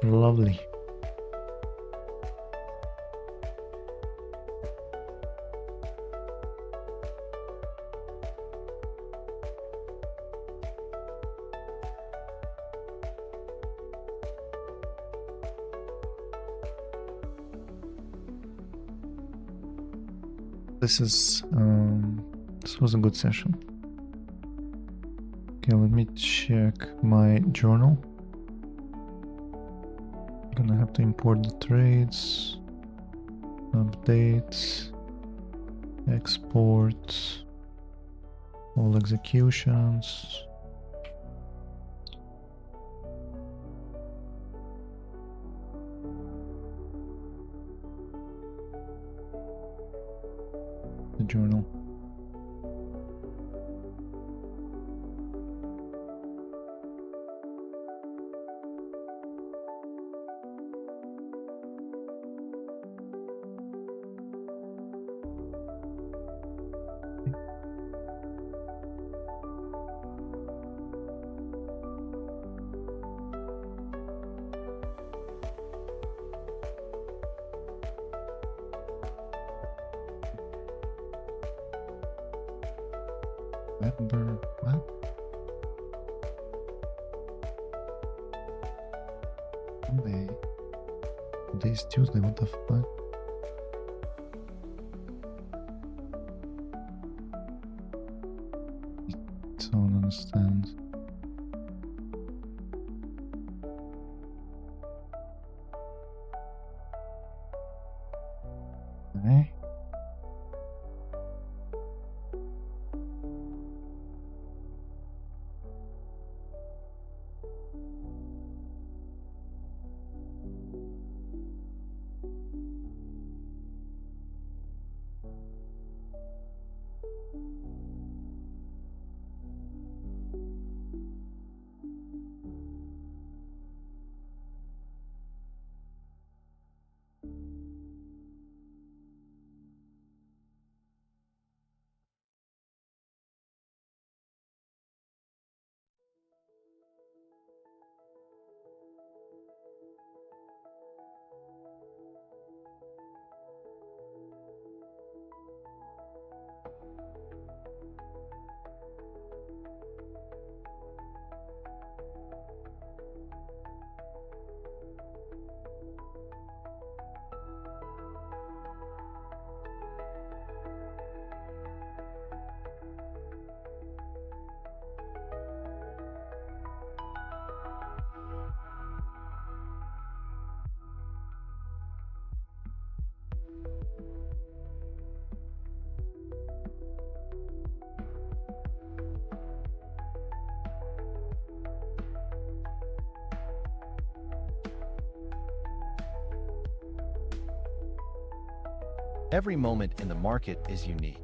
Lovely. This was a good session. Okay, let me check my journal. I'm gonna have to import the trades, updates, export, all executions. The journal. November, what? Monday. Today's Tuesday, what the fuck? I don't understand. Okay. Every moment in the market is unique.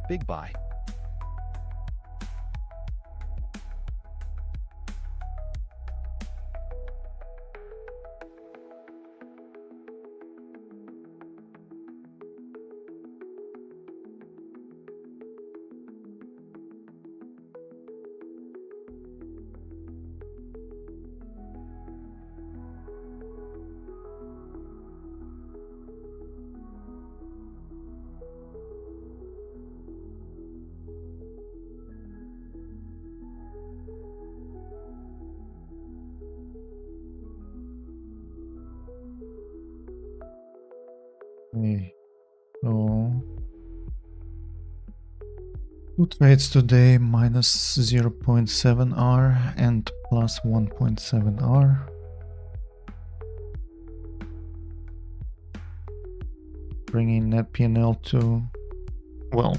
Big buy. Okay, so 2 trades today, minus 0.7 R and plus 1.7 R. Bringing net P&L to, well,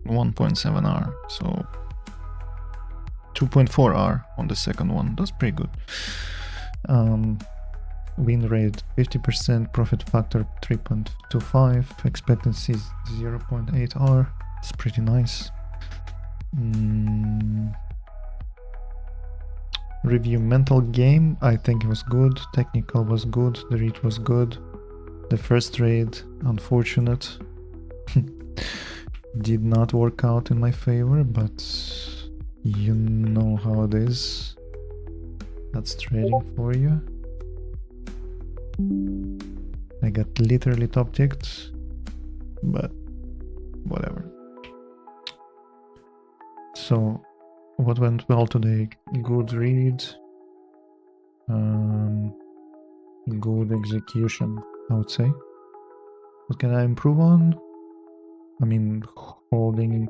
1.7 R, so 2.4 R on the second one. That's pretty good. Win rate 50%, profit factor 3.25, expectancy 0.8 R. It's pretty nice. Review mental game. I think it was good. Technical was good. The read was good. The first trade, unfortunate. Did not work out in my favor, but you know how it is. That's trading for you. I got literally top ticked, but whatever. So, what went well today? Good read, good execution, I would say. What can I improve on? I mean, holding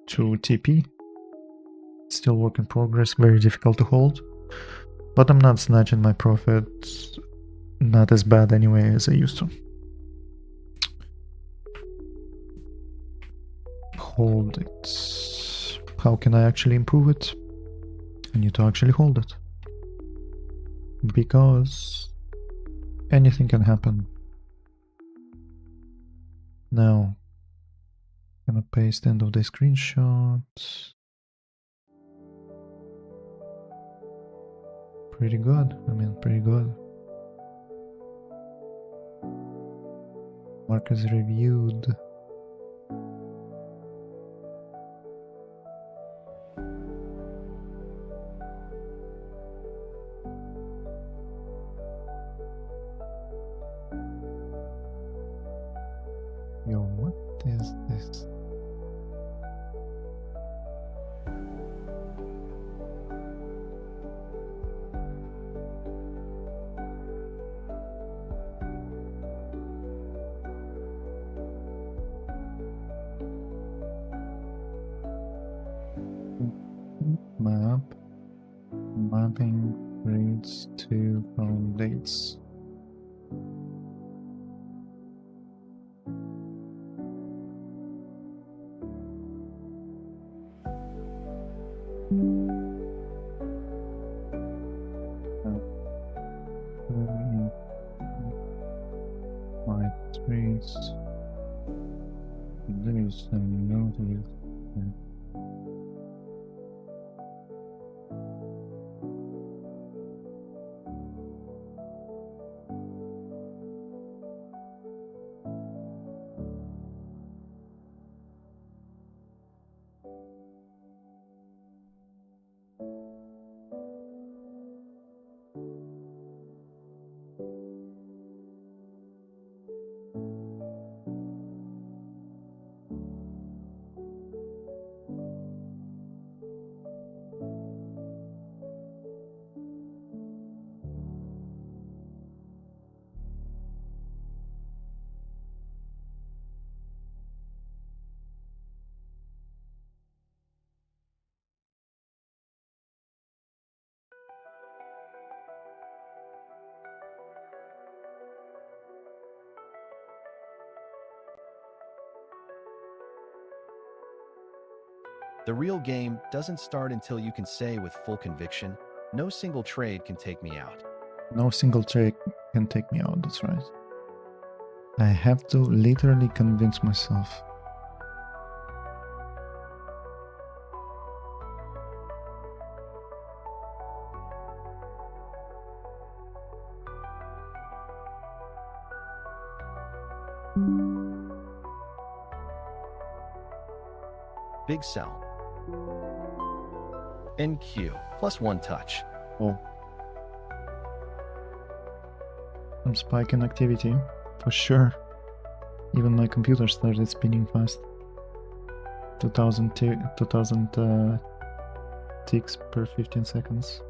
to TP. Still work in progress, very difficult to hold. But I'm not snatching my profits. Not as bad anyway as I used to. Hold it. How can I actually improve it? I need to actually hold it. Because anything can happen. Now, I'm gonna paste end of the screenshot. Pretty good. I mean, pretty good. Markets reviewed. Yo, what is this? Map. Mapping reads to from dates. My trades. There is some notice. The real game doesn't start until you can say with full conviction, no single trade can take me out. No single trade can take me out, that's right. I have to literally convince myself. Big sell. NQ, plus 1 touch. Oh. Some spike in activity, for sure. Even my computer started spinning fast. 2000 ticks per 15 seconds.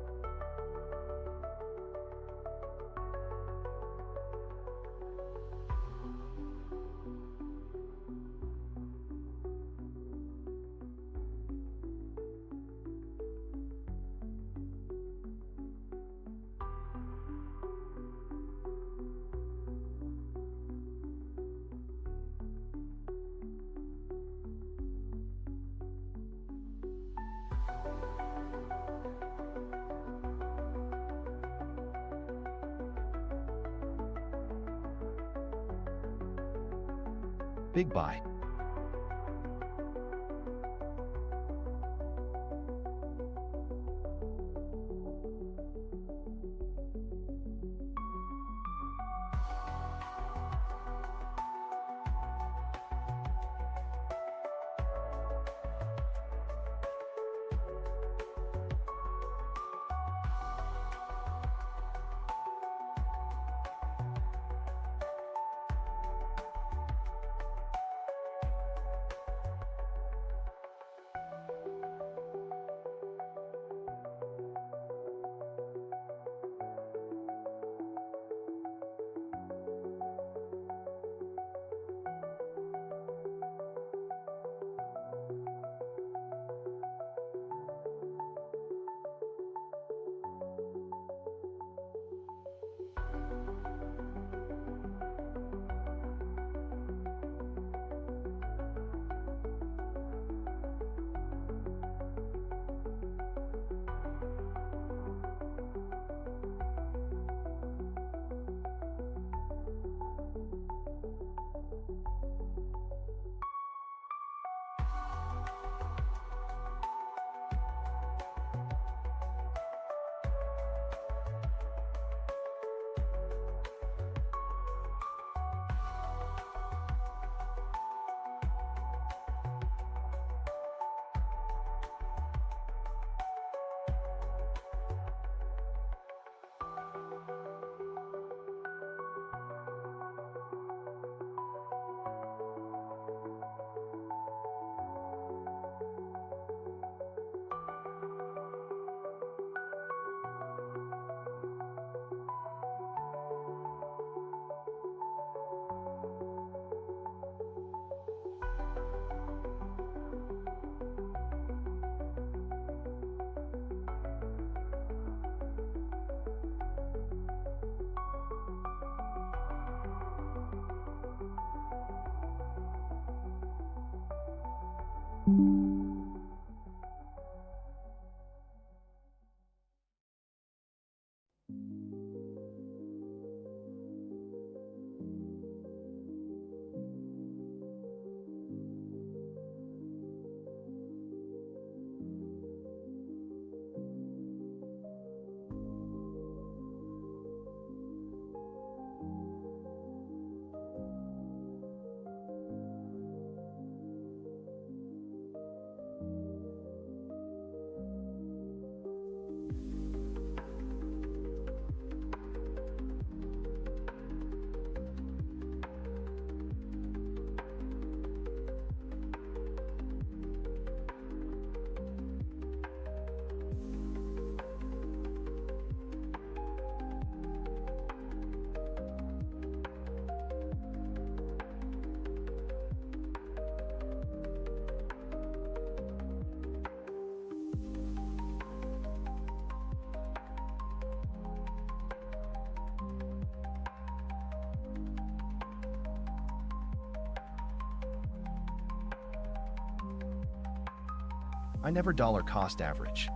Big buy. I never dollar cost average.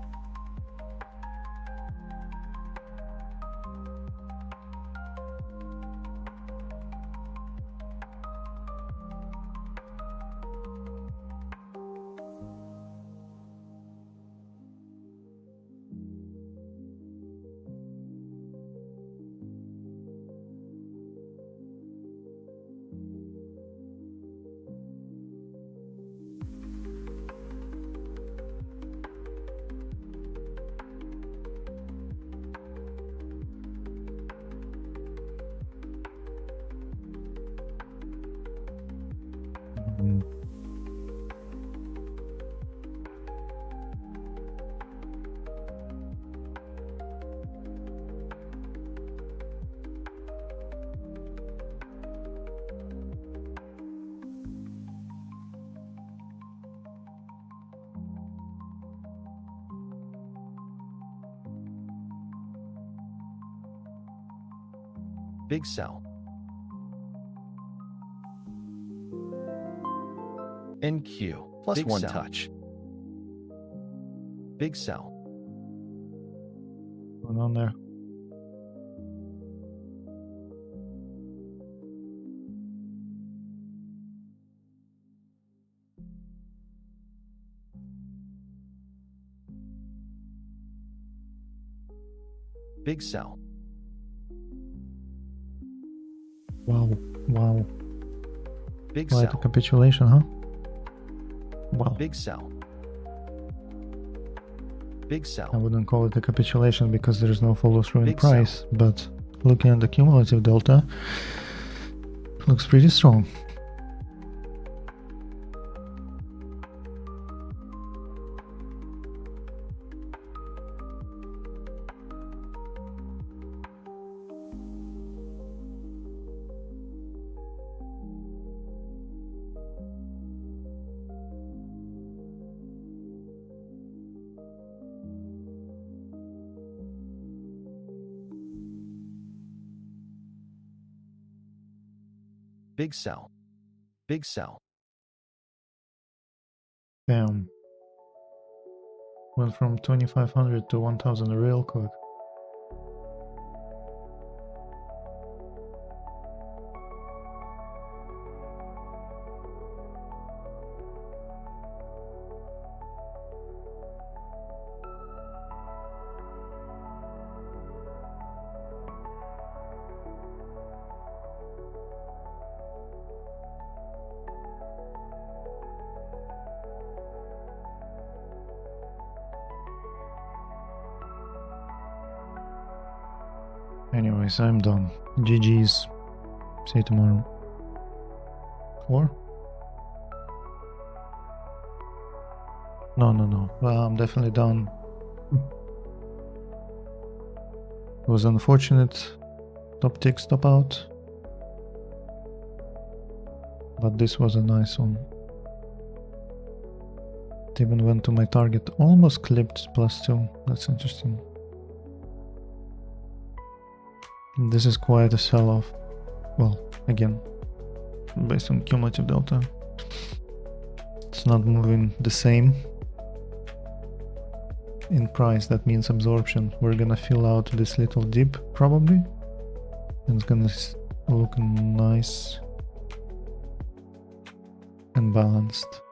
Big sell. NQ plus Big one sell. touch. Big sell. Going on there. Big sell. Wow, wow. Big Quite a sell. capitulation, huh? Wow. Big sell. Big I sell. wouldn't call it a capitulation because there is no follow through in Big sell. price, but looking at the cumulative delta, looks pretty strong. Big sell. Big sell. Damn. Went from 2500 to 1000 real quick. Anyways, I'm done. GG's. See you tomorrow. Or? No. Well, I'm definitely done. It was unfortunate. Top tick, stop out. But this was a nice one. It even went to my target. Almost clipped +2. That's interesting. This is quite a sell-off. Well, again, based on cumulative delta. It's not moving the same. In price, that means absorption. We're gonna fill out this little dip, probably. And it's gonna look nice and balanced.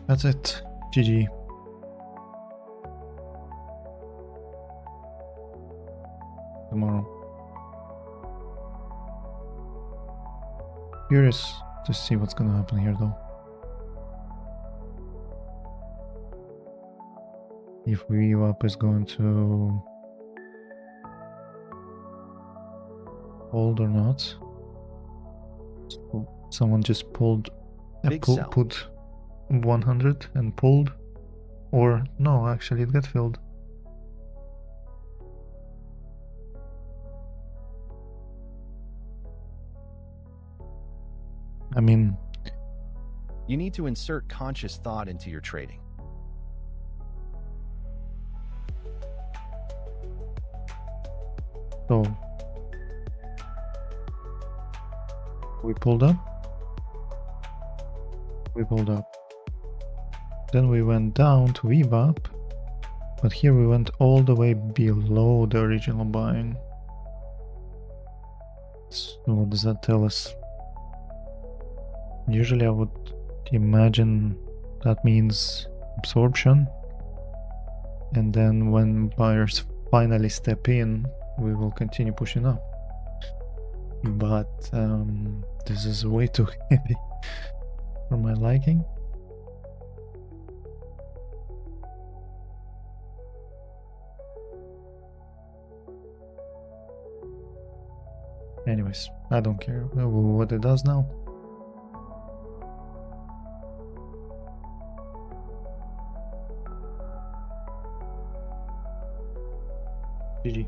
That's it. GG. Tomorrow. Curious to see what's gonna happen here though. If VWAP is going to hold or not. So someone just pulled Big sell. put 100 and pulled, or no, actually it got filled. I mean, You need to insert conscious thought into your trading. So we pulled up. We pulled up. Then we went down to VWAP, but here we went all the way below the original buying. So what does that tell us? Usually I would imagine that means absorption, and then when buyers finally step in, we will continue pushing up. But this is way too heavy for my liking. Anyways, I don't care what it does now. GG.